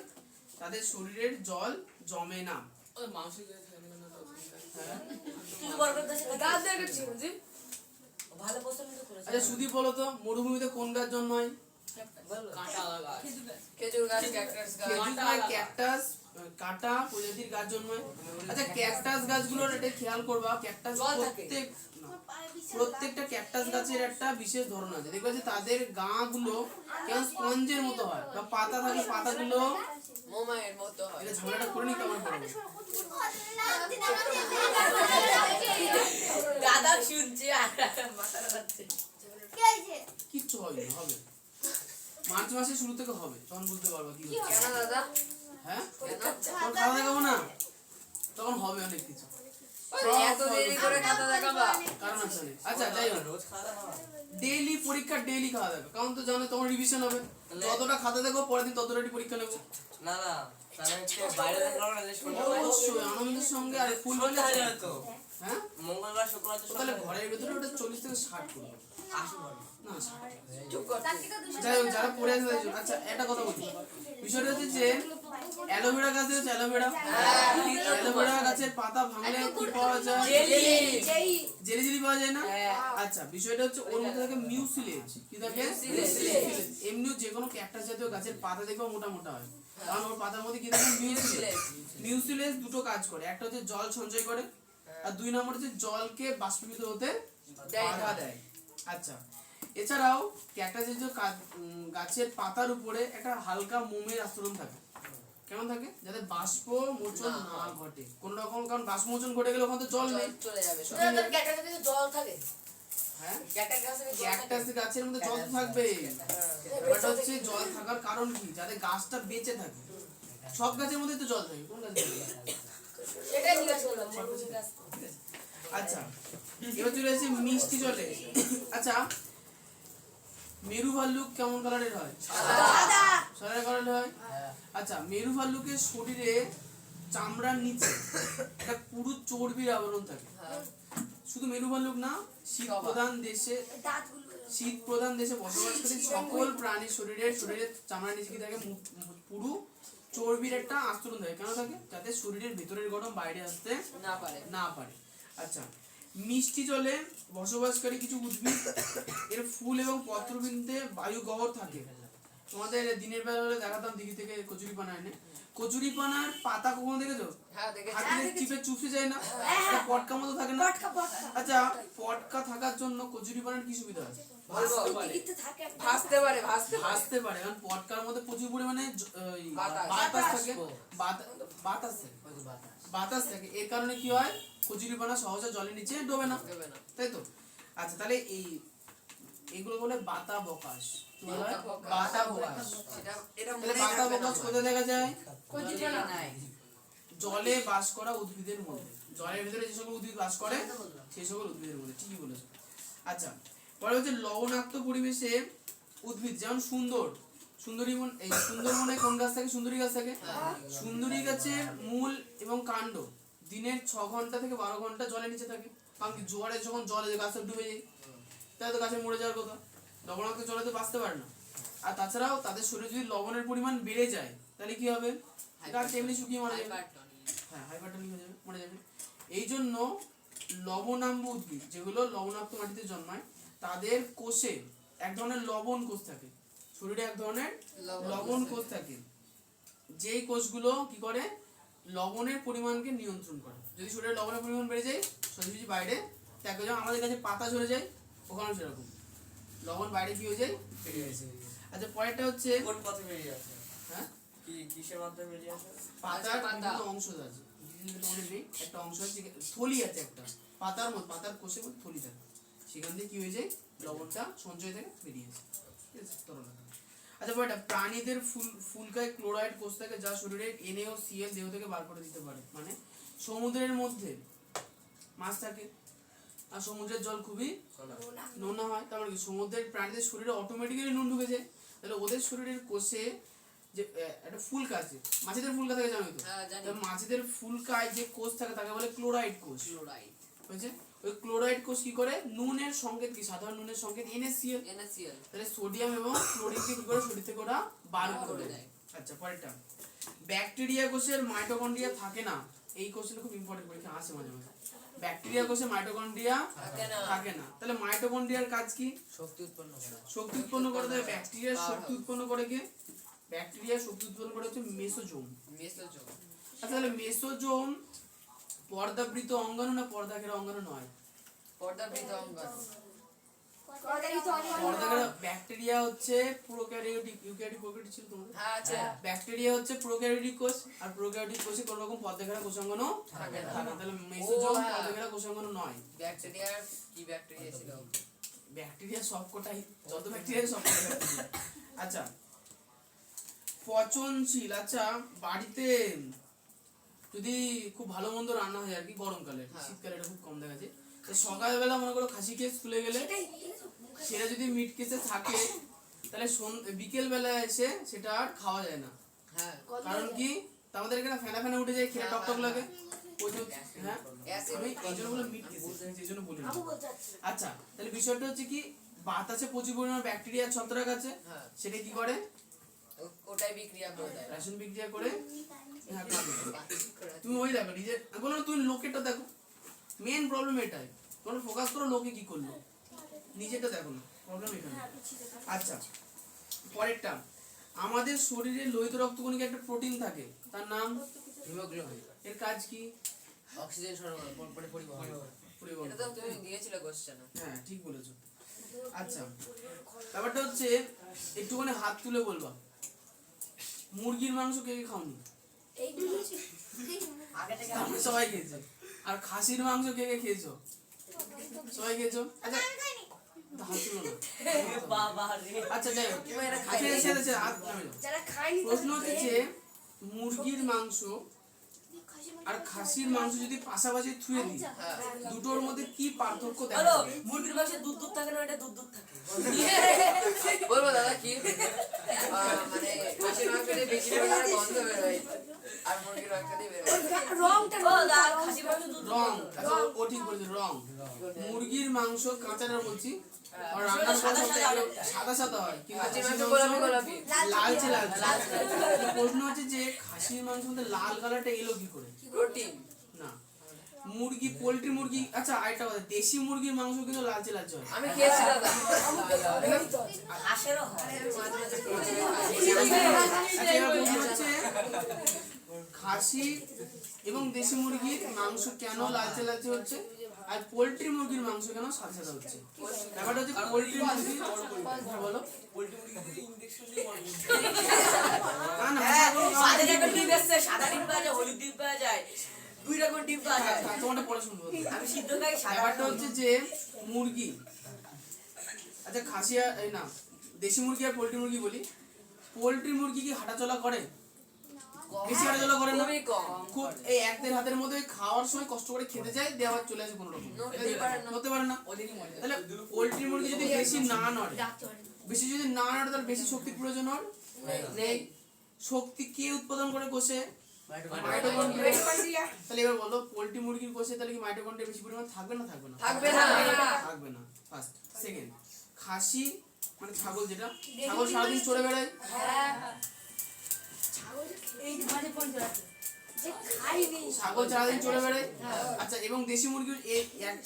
তাদের শরীরের জল জমে না। ওই মাংসের গায়ে থাকবে না তো হ্যাঁ। ভালো প্রশ্ন কিন্তু করেছে। আচ্ছা সুদীপ বলো তো, মরুভূমিতে কোন গাছ জন্মায়? কাঁটা গাছ খেজুর গাছ, ক্যাকটাস গাছ। খেজুর গাছ, ক্যাকটাস, কাঁটা প্রজাতির গাছ জন্মায়। আচ্ছা ক্যাকটাস গাছগুলোর এটা খেয়াল করবা, ক্যাকটাস প্রত্যেকটা ক্যাকটাস গাছের একটা বিশেষ ধরন আছে। দেখবে যে তাদের গাগুলো কেমন স্পঞ্জের মতো হয়, বা পাতা থাকে পাতাগুলো মোমায়ের মতো হয়। এটা ঝামেলাটা করে নিতে আমার পড়বে। দাদা শুনছে আর মাথা খাচ্ছে। কিচ্ছু হয় না, হবে মার্চ মাসের শুরু থেকে হবে, তখন বুঝতে পারবা কি হচ্ছে। কেন দাদা? হ্যাঁ কেন? তখন খাওয়া দেখাবো না, তখন হবে অনেক কিছু, এত দেরি করে খাতা দেখাবা? কারণ আছে অনেক। আচ্ছা যাই হোক, রোজ খাওয়া দাওয়া হয়? ডেইলি পরীক্ষা, ডেইলি খাওয়া দাওয়া, কারণ তো জানো তোমার রিভিশন হবে, যতটা খাতা দেখো পরের দিন ততটাই পরীক্ষা নেবো। না না, তাহলে হচ্ছে বাইরে দেখাবো না, যে শনিবার অবশ্যই আনন্দের সঙ্গে। আর ফুল সন্ধ্যা হয়ে যাবে তো, হ্যাঁ মঙ্গলবার শুক্রবার তো তাহলে ঘরের ভেতরে ওটা 40 থেকে 60 করবে 80 পড়বে। না 60। চুপ কর। যাই হোক যারা পড়ে আছে তাদের জন্য। আচ্ছা একটা কথা বলি, বিষয়টা হচ্ছে যে অ্যালোভেরা গাছ হচ্ছে অ্যালোভেরা গাছের পাতা ভাঙলে কি পাওয়া যায়? জেলি জেলি পাওয়া যায় না? আচ্ছা বিষয়টা হচ্ছে ওর মধ্যে থাকে মিউসিলেজ। কি থাকে? এমনিও যে কোনো ক্যাকটাস জাতীয় গাছের পাতা দেখবে মোটা মোটা হয়, কারণ ওর পাতার মধ্যে কি থাকে? মিউসিলেজ। মিউসিলেজ দুটো কাজ করে, একটা হচ্ছে জল সঞ্চয় করে, আর 2 নম্বর হচ্ছে জলকে বাষ্পীভূত হতে বাধা দেয়। আচ্ছা এছাড়াও ক্যাকটাস জাতীয় গাছের পাতার উপরে একটা হালকা মোমের আস্তরণ থাকে। কেমন থাকে? যাতে বাষ্প মোচন না ঘটে কোন রকম, কারণ বাষ্প মোচন ঘটে গেলে ওখানে তো জল নেই, চলে যাবে। জল থাকে। হ্যাঁ ক্যাকটাস গাছে ক্যাকটাস গাছের মধ্যে জল তো থাকবে, ব্যাপারটা হচ্ছে জল থাকার কারণ কি? যাতে গাছটা বেঁচে থাকে। সব গাছের মধ্যে তো জল থাকে, কোন গাছে থাকে? সেটাই জিজ্ঞাসা করলাম। আচ্ছা এবার চলে আসছে মিষ্টি জলে। আচ্ছা মেরু ভাল্লুক কেমন কালারের হয়? সাদা কালারের হয়। আচ্ছা মেরু ভাল্লুকের শরীরে চামড়ার নিচে একটা পুরু চর্বির আবরণ থাকে। শুধু মেরু ভাল্লুক না, শীত প্রধান দেশে বসবাসকারী সকল প্রাণীর শরীরের চামড়ার নিচে কি থাকে? পুরু চর্বির একটা আস্তরণ থাকে। কেন থাকে? যাতে শরীরের ভেতরের গরম বাইরে আসতে না পারে। আচ্ছা মিষ্টি জলে বসবাসকারী কিছু উদ্ভিদ এর ফুল এবং পত্রবৃন্দে বায়ু গহ্বর থাকে। তোমাদের দিনের বেলা হলে দেখাতাম দিঘি থেকে কচুরিপানা এনে। কচুরিপানার পাতা কখনো দেখেছো? হ্যাঁ দেখেছি। হাতে চিপে চুপসে যায় না? একটা পটকা মতো থাকে না? আচ্ছা পটকা থাকার জন্য কচুরিপানার কি সুবিধা আছে? ভাসতে পারে। ভাসতে পারে, কারণ পটকার মধ্যে প্রচুর পরিমাণে বাতাস থাকে। এর কারণে কি হয়? কচুরিপানা সহজে জলের নিচে ডোবে না, তাই তো? আচ্ছা তাহলে এইগুলো বলে বাতা বকাশ। বাতা বকাশ কোথায় দেখা যায়? জলে বাস করা উদ্ভিদের মধ্যে, জলের ভিতরে যে সকল উদ্ভিদ বাস করে সেই সকল উদ্ভিদের মধ্যে। ঠিকই বলেছো। আচ্ছা পরে হচ্ছে লবণাক্ত পরিবেশে উদ্ভিদ, যেমন সুন্দরবনে কোন গাছ থাকে? সুন্দরী গাছ থাকে। সুন্দরী গাছের মূল এবং কাণ্ড দিনের 6 ঘন্টা থেকে 12 ঘন্টা জলের নিচে থাকে, কারণ কি জোয়ারে যখন জলে গাছটা ডুবে যায় তাহলে তো গাছে মরে যাওয়ার কথা, লবণাক্ত জলে তো বাঁচতে পারে না। আর তাছাড়াও তাদের শরীরে যদি লবণের পরিমাণ বেড়ে যায় তাহলে কি হবে? গাছ এমনি শুকিয়ে মারা যাবে। হ্যাঁ হাইপারটনিক হয়ে যাবে, মরে যাবে। এই জন্য লবণাম্ব উদ্ভিদ যেগুলো লবণাক্ত মাটিতে জন্মায় তাদের কোষে এক ধরনের লবণ কোষ থাকে, শরীরে এক ধরনের লবণ কোষ থাকে, যেই কোষগুলো কি করে? লবণের পরিমাণকে নিয়ন্ত্রণ করে। যদি শরীরে লবণের পরিমাণ বেড়ে যায় সোজাসুজি বাইরে ত্যাগ হয়ে যায়। আমাদের কাছে পাতা ঝরে যায়, ওখানেও সেরকম লবণ বাইরে কি হয়ে যায়? বেরিয়ে আসে। আচ্ছা পরেরটা হচ্ছে কোন পথে বেরিয়ে আসে? হ্যাঁ কিসের মাধ্যমে বেরিয়ে আসে? পাতার বিভিন্ন অংশ আছে, একটা অংশ আছে থলি আছে, একটা পাতার মধ্যে পাতার কোষের মধ্যে থলি থাকে, সেখান থেকে কি হয়ে যায়? লবণটা সঞ্চয় থেকে বেরিয়ে আসে। ঠিক আছে তরল। আচ্ছা বড়টা প্রাণীদের ফুলকায় ক্লোরাইড কোষ থাকে যা শরীরে NaOCl দেহ থেকে বার করে দিতে পারে। মানে সমুদ্রের মধ্যে মাছ থাকে আর সমুদ্রের জল খুবই নোনা হয়, তার মানে কি সমুদ্রের প্রাণীদের শরীরে অটোমেটিক্যালি নুন ঢুকে যায়। তাহলে ওদের শরীরের কোষে যে একটা ফুলকা আছে, মাছেদের ফুলকা থাকে জানোই তো? মাছেদের ফুলকায় যে কোষ থাকে তাকে বলে ক্লোরাইড কোষ। হয়েছে। ওই ক্লোরাইড কোষ কি করে, নুনের সংকেত কি, সাধারণ নুনের সংকেত NaCl, NaCl তাহলে সোডিয়াম এবং ক্লোরিনকে কি করে শরীর থেকে ওরা বার করে করে দেয়। দেয়। আচ্ছা পরেরটা, ব্যাকটেরিয়া কোষের মাইটোকন্ড্রিয়া থাকে না। এই কোশ্চেন খুব ইম্পর্টেন্ট, পরীক্ষা আসে মাঝে মাঝে। ব্যাকটেরিয়া কোষে মাইটোকন্ড্রিয়া থাকে না, তাহলে মাইটোকন্ড্রিয়ার কাজ কি, শক্তি উৎপন্ন করা। শক্তি উৎপন্ন করে দেয়। ব্যাকটেরিয়ার শক্তি উৎপন্ন করে কে, ব্যাকটেরিয়া শক্তি উৎপন্ন করে হচ্ছে মেসোজোম। মেসোজোম আচ্ছা তাহলে মেসোজোম পর্দাবৃত অঙ্গাণু না পর্দাঘেরা অঙ্গাণু নয়? পর্দাবৃত অঙ্গাণু। পর্দাঘেরা ব্যাকটেরিয়া হচ্ছে প্রোক্যারিওটিক, ইউক্যারিওটিক প্রোক্যারিওটিক ছিল তোমাদের? হ্যাঁ আছে। ব্যাকটেরিয়া হচ্ছে প্রোক্যারিওটিক কোষ, আর প্রোক্যারিওটিক কোষে কোনো রকম পর্দাঘেরা কোষাঙ্গাণু থাকে না। তাহলে মেসোজোম হ্যাঁ। পর্দাঘেরা কোষাঙ্গাণু নয়। ব্যাকটেরিয়ার কি ব্যাকটেরিয়া ছিল? ব্যাকটেরিয়া সবকটাই, যত ব্যাকটেরিয়া সবকটাই ব্যাকটেরিয়া। আচ্ছা পচনশীল, আচ্ছা বাড়িতে যদি খুব ভালো মন্দ রান্না হয় আর কি গরমকালে, শীতকালে এটা খুব কম দেখা যায়, তো সকালবেলা মনে করো খাসি খেয়ে স্কুলে গেলে সেটা যদি মিট কেসে থাকে তাহলে বিকেল বেলা এসে সেটা আর খাওয়া যায় না। হ্যাঁ কারণ কি, আমাদের এখানে ফেনা ফেনা উঠে যায়, খেয়ে টক টক লাগে। ওই যে হ্যাঁ আমি এই জন্য বলে মিট কেসে, সেই জন্য বলি না। আচ্ছা তাহলে বিষয়টা হচ্ছে কি, বাতাসে প্রচুর পরিমাণে ব্যাকটেরিয়া ছত্রাক আছে, হ্যাঁ সেটা কি করে, ওটাই বিক্রিয়া করে দেয়। রাসায়নিক বিক্রিয়া করে হ্যাঁ, তুমি ওই দেখো নিজে বলো না, তুমি লোকেরটা দেখো, মেন প্রবলেম এটাই, তোমরা ফোকাস করো লোকে কি করলো, নিজেরটা দেখো না, প্রবলেম এখানে। আচ্ছা পরেরটা, আমাদের শরীরে লোহিত রক্তকণিকা একটা প্রোটিন থাকে, তার নাম হিমোগ্লোবিন। এর কাজ কি, অক্সিজেন সরবরাহ মানে পরিবহন। পরিবহন। এটা তো তুমি দিয়েছিলে কোশ্চেনে। হ্যাঁ ঠিক বলেছো। আচ্ছা ব্যাপারটা হচ্ছে একটুখানি হাত তুলে বলবা, মুরগির মাংস কে কে খাওনি? আমরা সবাই খেয়েছে। আর খাসির মাংস কে কে খেয়েছো? সবাই খেয়েছো। আচ্ছা হাত তুলো না। আচ্ছা যাই হোক, হাত নামে যাও। প্রশ্ন হচ্ছে যে মুরগির মাংস আর খাসির মাংস যদি পাশাপাশি থুয়ে দিই, দুটোর মধ্যে কি পার্থক্য দেখা যাবে? মুরগির মাংসে দুধ দুধ থাকে না, এটা দুধ দুধ থাকে। বলবো দাদা কি মানে খাসির মাংসতে বেশি পরিমাণে গন্ধ বেরোয় আর মুরগির মাংসতে বেরোয় ও দা খাসি মাংস দুধ রং। আচ্ছা ও ঠিক বলেছে, রং। মুরগির মাংস কাঁচাটা বলছি, আর রান্নার পর সাদা সাদা হয়, কিন্তু খাসির খাসির মাংস মাংস গোলাপি গোলাপি। লালচে লালচে। প্রশ্ন হচ্ছে যে খাসির মাংস মধ্যে লাল কালারটা এলো কি করে? প্রোটিন। না, মুরগি পোল্ট্রি মুরগি, আচ্ছা আরেকটা কথা, দেশি মুরগির মাংস কিন্তু লালচে লালচে হয়। আমি খেয়েছি দাদা। হাঁসেরও হয়। আচ্ছা এবার প্রশ্ন হচ্ছে খাসি এবং দেশি মুরগির মাংস কেন লালচে লালচে হচ্ছে, আর পোল্ট্রি মুরগির মাংস কেন সাদা সাদা হচ্ছে? ব্যাপারটা হচ্ছে পোল্ট্রি মুরগি, হ্যাঁ বলো। পোল্ট্রি মুরগিতে ইনজেকশন দিয়ে মারবে। না না হ্যাঁ, বাজারে একটা ডিম এসছে, সাদা ডিম পাওয়া যায়, হলুদ ডিম পাওয়া যায়, দুই রকম ডিম পাওয়া যায়। তোমারটা পরে শুনবো। আমি সিদ্ধ খাই, সাদা ব্যাপারটা হচ্ছে যে মুরগি, আচ্ছা খাসি আর এই না দেশি মুরগি আর পোল্ট্রি মুরগি বলি, পোল্ট্রি মুরগি কি হাঁটাচলা করে? বেশি হাঁটাচলা করে না, খুবই কম। খুব এই এক দেড় হাতের মধ্যে খাওয়ার সময় কষ্ট করে খেতে যায়, দিয়ে আবার চলে আসে কোনো রকম, হতে পারে না। তাহলে পোল্ট্রি মুরগি যদি বেশি না নড়ে, বেশি যদি না নড়ে তাহলে বেশি শক্তির প্রয়োজন হয় নেই। শক্তি কে উৎপাদন করে কোষে? মাইটোকন্ড্রিয়া। তাহলে এবার বলো পোল্ট্রি মুরগির কোষে তাহলে কি মাইটোকন্ড্রিয়া বেশি পরিমাণ থাকবে না থাকবে না? থাকবে না। থাকবে না। ফার্স্ট। সেকেন্ড, খাসি মানে ছাগল, যেটা ছাগল সারাদিন চড়ে বেড়ায়, ছাগল সারাদিন চড়ে বেড়ায়। আচ্ছা এবং দেশি মুরগি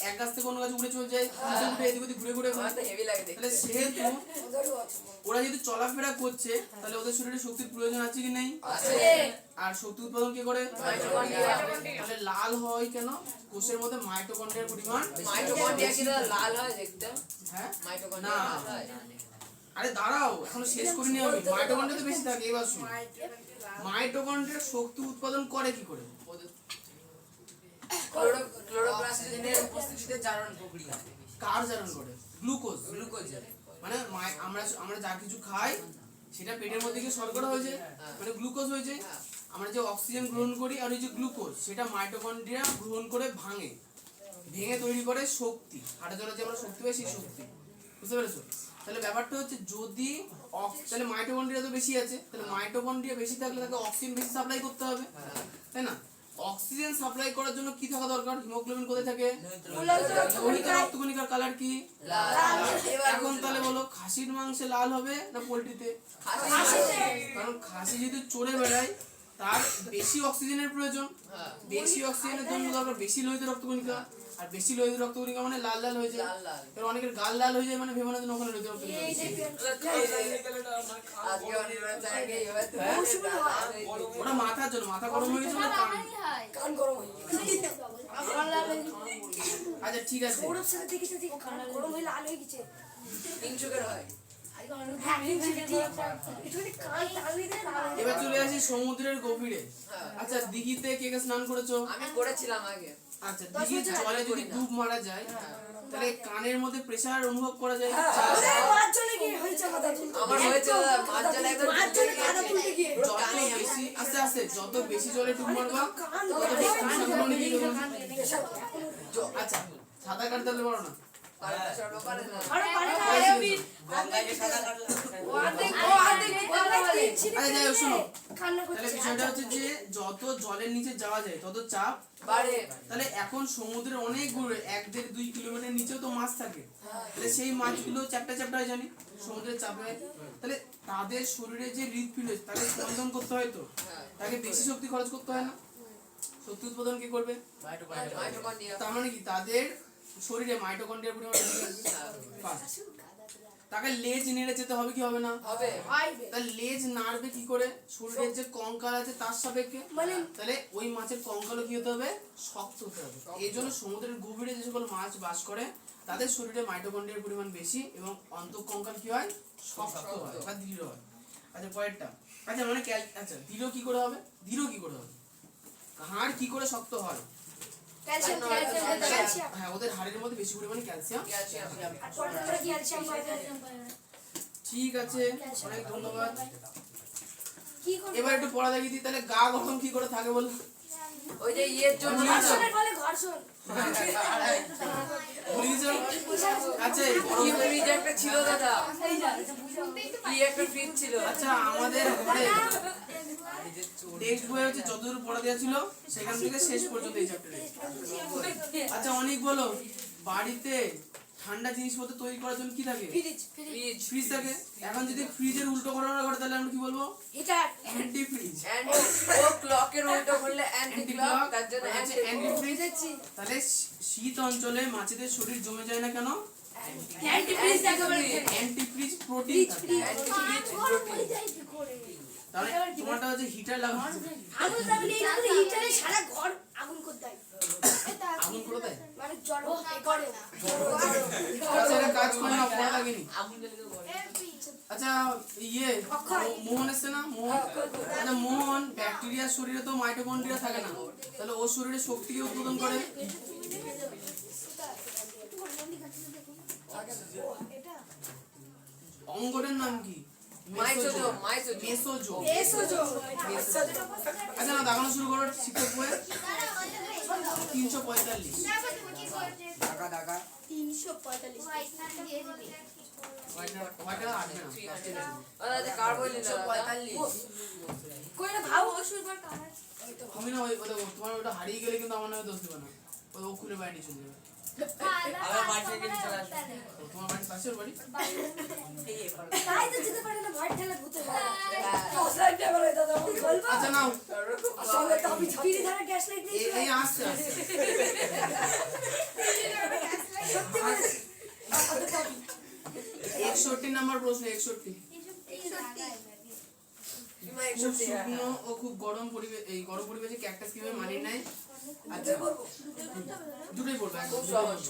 এক গাছ থেকে অন্য গাছে উড়ে চলে যায়, উঠে এদিক ওদিক ঘুরে ঘুরে আমার তো হেভি লাগে দেখতে। তাহলে সেহেতু ওরা যদি চলাফেরা করছে তাহলে ওদের শরীরে শক্তির প্রয়োজন আছে কি নেই? আর শক্তি উৎপাদন কি করে? তাহলে লাল হয় কেন? কোষের মধ্যে মাইটোকন্ড্রিয়ার পরিমাণ। মাইটোকন্ড্রিয়া কি দাদা লাল হয় দেখতে? হ্যাঁ মাইটোকন্ড্রিয়া না। লাল হয়? আরে দাঁড়াও, এখনো শেষ করিনি আমি। মাইটোকন্ড্রিয়া তো বেশি থাকে, এবার শুনো। মাইটোকন্ড্রিয়া শক্তি উৎপাদন করে কি করে? ক্লোরোপ্লাস্টের উপস্থিতিতে জারণ প্রক্রিয়া। কার জারণ করে? গ্লুকোজ। গ্লুকোজ। মানে আমরা যা কিছু খাই সেটা পেটের মধ্যে গিয়ে শর্করা হয়ে যায়, মানে গ্লুকোজ হয়ে যায়। আমরা যে অক্সিজেন গ্রহণ করি আর ওই যে গ্লুকোজ, সেটা মাইটোকন্ড্রিয়া গ্রহণ করে ভেঙে তৈরি করে শক্তি। হাঁটাচলা যে আমরা শক্তি পাই সেই শক্তি, বুঝতে পেরেছো? তাহলে ব্যাপারটা হচ্ছে যদি তাহলে মাইটোকন্ড্রিয়া তো বেশি আছে, তাহলে মাইটোকন্ড্রিয়া বেশি থাকলে তাকে অক্সিজেন বেশি সাপ্লাই করতে হবে, তাই না? অক্সিজেন সাপ্লাই করার জন্য কি থাকা দরকার? হিমোগ্লোবিন কোথায় থাকে? মূলত লোহিত রক্তকণিকার কালার কি? লাল। এখন তাহলে বলো খাসির মাংসে লাল হবে না পোল্ট্রিতে? কারণ খাসি যদি চড়ে বেড়ায় তার বেশি অক্সিজেনের প্রয়োজন, বেশি অক্সিজেনের জন্য দরকার বেশি লোহিত রক্তকণিকা, আর বেশি লোহিত রক্তকণিকা মানে লাল লাল হয়ে যায়। লাল লাল। এবার অনেকের গাল লাল হয়ে যায় মানে ভেবে না যে ওখানে লোহিত রক্তকণিকা বেশি। আজকে অনির্বাণ স্যারকে এবার ওটা মাথার জন্য, মাথা গরম হয়ে গেছে না কান। কান গরম হয়ে আচ্ছা ঠিক আছে, সৌরভ স্যার দেখেছে যে কান গরম হয়ে লাল হয়ে গেছে। ইনসুগার হয়। এবার চলে আসি সমুদ্রের গভীরে। আচ্ছা দিঘিতে কে কে স্নান করেছো? আমি করেছিলাম আগে। আচ্ছা দিঘির জলে যদি ডুব মারা যায় তাহলে কানের মধ্যে প্রেসার অনুভব করা যায়? আমার হয়েছে দাদা, মাছ জলে একদম যত বেশি আস্তে আস্তে যত বেশি জলে ডুব মারবা তত বেশি প্রেসার নিয়ে যাবে। আচ্ছা সাঁতার কাটতে পারলে পারো না? পারে না। গঙ্গায় যে সাদা কাটলাম আচ্ছা যাই হোক শোনো, তাহলে বিষয়টা হচ্ছে যে যত জলের নিচে যাওয়া যায় তত চাপ বাড়ে। তাহলে এখন সমুদ্রের অনেক দূরে 1-1.5-2 কিলোমিটার নিচেও তো মাছ থাকে, তাহলে সেই মাছগুলো চ্যাপ্টা চ্যাপ্টা হয় জানি সমুদ্রের চাপে হয়, তাহলে তাদের শরীরে যে হৃদপিণ্ড তাকে স্পন্দন করতে হয়, তো তাকে বেশি শক্তি খরচ করতে হয় না? শক্তি উৎপাদন কে করবে? মাইটোকন্ড্রিয়া। তার মানে কি তাদের শরীরে মাইটোকন্ড্রিয়ার পরিমাণ বেশি আছে। First, তাকে লেজ নেড়ে যেতে হবে কি হবে না? হবে। তাহলে লেজ নাড়বে কি করে? শরীরের যে কঙ্কাল আছে তার সাপেক্ষে, তাহলে ওই মাছের কঙ্কালও কি হতে হবে? শক্ত হতে হবে। এই জন্য সমুদ্রের গভীরে যে সকল মাছ বাস করে তাদের শরীরে মাইটোকন্ড্রিয়ার পরিমাণ বেশি এবং অন্তঃকঙ্কাল কি হয়? শক্ত হয় বা দৃঢ় হয়। আচ্ছা পরেরটা, আচ্ছা মানে আচ্ছা দৃঢ় কি করে হবে? দৃঢ় কি করে হবে? হাড় কি করে শক্ত হয়? হ্যাঁ ওদের হাড়ের মধ্যে বেশি পরিমাণে ক্যালসিয়াম। ঠিক আছে অনেক ধন্যবাদ। এবার একটু পড়া দেখিয়ে দিই, তাহলে গা গরম কি করে থাকে বল? ওই যে ইয়ের জন্য আচ্ছা কি ফ্রিজ একটা ছিল দাদা, কি একটা ফ্রিজ ছিল। আচ্ছা আমাদের ঘরে টেক্সট বই হচ্ছে যতদূর পড়া দেওয়া ছিল সেখান থেকে শেষ পর্যন্ত এই চ্যাপ্টারে। আচ্ছা অনেক বলো, বাড়িতে ঠান্ডা জিনিসপত্র তৈরি করার জন্য কি থাকে? ফ্রিজ থাকে। এখন যদি ফ্রিজের উল্টো ঘটনা ঘটে তাহলে আমরা কি বলবো? Anti fridge. ও ক্লকের উল্টো করলে অ্যান্টি ক্লক, তার জন্য অ্যান্টি ফ্রিজ। তাহলে শীত অঞ্চলে মাছেদের শরীর জমে যায় না কেন? অ্যান্টি ফ্রিজ প্রোটিন থাকে। তাহলে তোমারটা হচ্ছে হিটার লাগানো, আগুন করে দেয়। আচ্ছা এটা কাজ করে না, পড়া লাগেনি। আচ্ছা ইয়ে মোহন এসছে না? মোহন, আচ্ছা মোহন ব্যাকটেরিয়ার শরীরে তো মাইটোকন্ড্রিয়া থাকে না, তাহলে ওর শরীরে শক্তিকে উৎপাদন করে। অঙ্গটার নাম কি? মাইসোজোম। মেসোজোম। আচ্ছা না দেখানো শুরু করো শিক্ষক বইয়ে 345। টাকা টাকা কার বললি না 345 তুমি না ওই তোমার ওটা হারিয়ে গেলে কিন্তু আমার নামে দোষ দেবে না, ওই ও খুলে বাইরে চলে যাবে। আবার বাড়ি থেকে চলে আসবে। তোমার বাড়ি পাশের বাড়ি? আচ্ছা নাও এই আসছে আসছে। 61 নাম্বার প্রশ্ন। 61 খুব শুকনো ও খুব গরম পরিবেশ, এই গরম পরিবেশে ক্যাকটাস কিভাবে মানিয়ে নেয়? আচ্ছা দুটোই বলবো, খুব সহজ।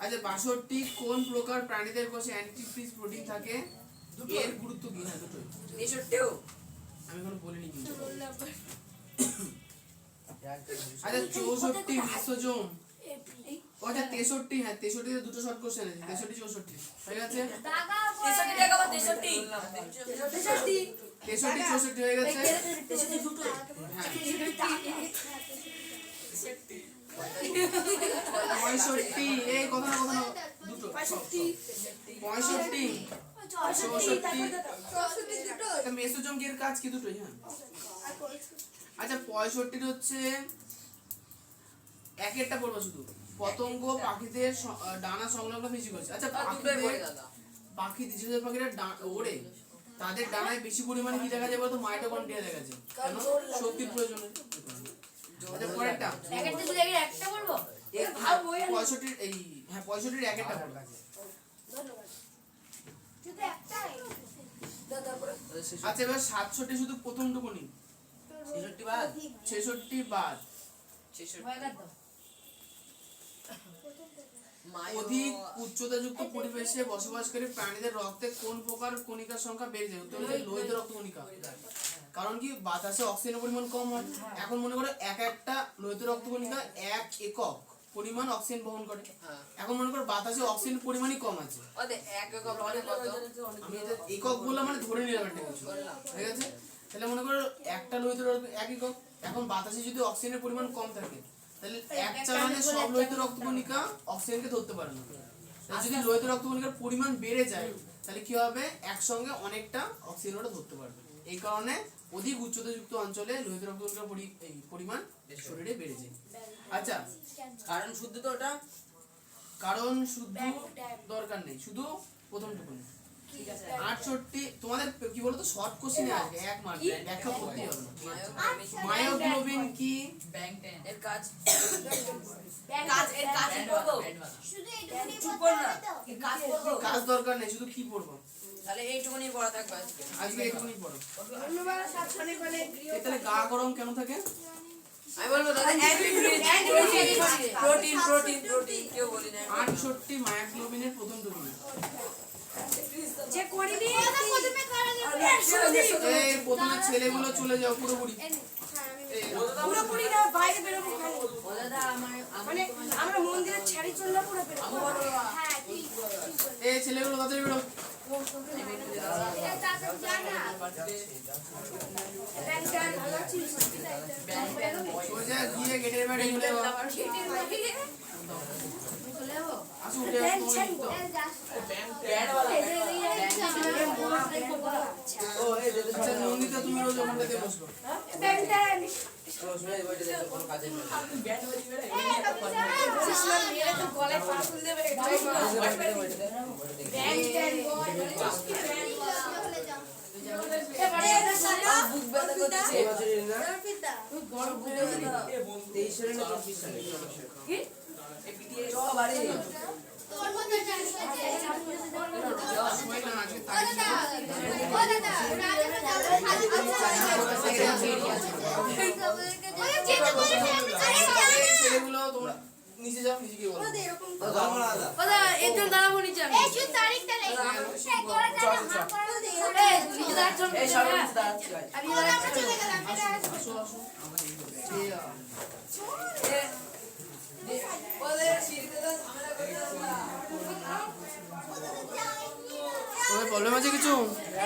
আচ্ছা 62 কোন প্রকার প্রাণীদের কোষে অ্যান্টিফ্রিজ প্রোটিন থাকে? এর গুরুত্ব কি? হ্যাঁ দুটোই। 63 আমি কোনো বলিনি কিন্তু। আচ্ছা 64 মেসোজোম। আচ্ছা 63, হ্যাঁ 63 তে দুটো শর্ট কোশ্চেন আছে, 63 64 হয়ে গেছে। 63 64 হয়ে গেছে। হ্যাঁ 65 এই কথা না দুটো 65 64 মেসোজোম এর কাজ কি? দুটোই। হ্যাঁ আচ্ছা 65 হচ্ছে এক একটা পড়বো শুধু পতঙ্গ পাখিদের ডানা সংলগ্ন বেশি করছে। আচ্ছা দুটোই পড়ে দাদা। পাখি যেসব পাখিরা ওড়ে তাদের ডানায় বেশি পরিমাণে কি দেখা যায় বলতো মাইটোকন্ড্রিয়া দেখা যায় কেন শক্তির প্রয়োজনে। আচ্ছা পরেরটা প্যাকেট থেকে একটা করবো 65 এই হ্যাঁ 65 এর এক একটা পড়বো। আচ্ছা এবার 67 শুধু প্রথম টুকুনি 66 বাদ 66 বাদ 66 অধিক উচ্চতাযুক্ত পরিবেশে বসবাসকারী প্রাণীদের রক্তে কোন প্রকার কণিকার সংখ্যা বেড়ে যায়? উত্তর হচ্ছে লোহিত রক্ত কণিকা। কারণ কি বাতাসে অক্সিজেনের পরিমাণ কম হয়। এখন মনে করো এক একটা লোহিত রক্ত কণিকা 1 একক পরিমাণ অক্সিজেন বহন করে। এখন মনে করো বাতাসে অক্সিজেন পরিমাণই কম আছে। ওদের এক একক মানে কত? আমি এটা একক বললাম মানে ধরে নিলাম একটা কিছু, ঠিক আছে? তাহলে মনে করো একটা লোহিত রক্ত 1 একক। এখন বাতাসে যদি অক্সিজেনের পরিমাণ কম থাকে তাহলে এক চালানে সব লোহিত রক্ত কণিকা অক্সিজেনকে ধরতে পারে না। তাহলে যদি লোহিত রক্ত কণিকার পরিমাণ বেড়ে যায় তাহলে কি হবে একসঙ্গে অনেকটা অক্সিজেন ওটা ধরতে পারবে। এই কারণে অধিক উচ্চতাযুক্ত অঞ্চলে লোহিত রক্ত কণিকার পরিমাণ শরীরে বেড়ে যায়। আচ্ছা কারণ শুদ্ধ তো ওটা কারণ শুদ্ধ দরকার নেই, শুধু প্রথমটুকু। 68 তোমাদের কি বলতো শর্ট কোশ্চেনে আসবে 1 মার্ক ব্যাখ্যা করতে হবে না। মায়োগ্লোবিন কি? এর কাজ এর কাজ করব শুধু এইটুকুনি চুপ কর না এর কাজ করব কাজ দরকার নেই, শুধু কি পড়বো তাহলে এইটুকুনি পড়া থাকবে আজকে। আজকে এটুকুনি পড়ো। ধন্যবাদ সাতখানে বলে তাহলে গা গরম কেন থাকে? আমি বলবো দাদা প্রোটিন প্রোটিন প্রোটিন কেউ বলি না 68 মায়োগ্লোবিনের প্রথম টুকুনি। যে করিনি প্রথমে করা যাবে এই প্রথমে ছেলেগুলো চলে যাও পুরোপুরি। পুরোপুরি না বাইরে বেরোবো খালি। ও দাদা আমার মানে আমরা মন্দিরের ছাড়ি চললে পুরো বেরোবো। হ্যাঁ ঠিক এই ছেলেগুলো তাড়াতাড়ি বেরো। এটা তাতে জানা ব্যাংকার ভালো ছিল সোজা গিয়ে গেটের বাইরে চলে যাও। চলে যাবো আসো উঠে আসো, তোমার দিক তো। আচ্ছা নন্দিতা তুমি রোজ ওখানটাতে বসো। কোনো কাজে গলায় পা তুলে দেবে বুক ব্যথা করছে এই বছরের না বড় বুঝে 23 সালে না 24 সালে কি সব আরে তোর মতো জানিস সবাই না আজকে ও দাদা এই ছেলেগুলো তোমরা নিচে যাও, নিচে গিয়ে বলো। ওদা একদম দাঁড়াবো নিচে আমি এই শুন তারিখ তারিখ এই কোরা জানা হাত করে দে এই নিচে দাঁড়া চল এই সব দাঁড়াচ্ছি আমি আমরা চলে গেলাম এটা আসো আসো। ওদের সিঁড়িতে তো ঝামেলা করতে তোমার প্রবলেম আছে কিছু?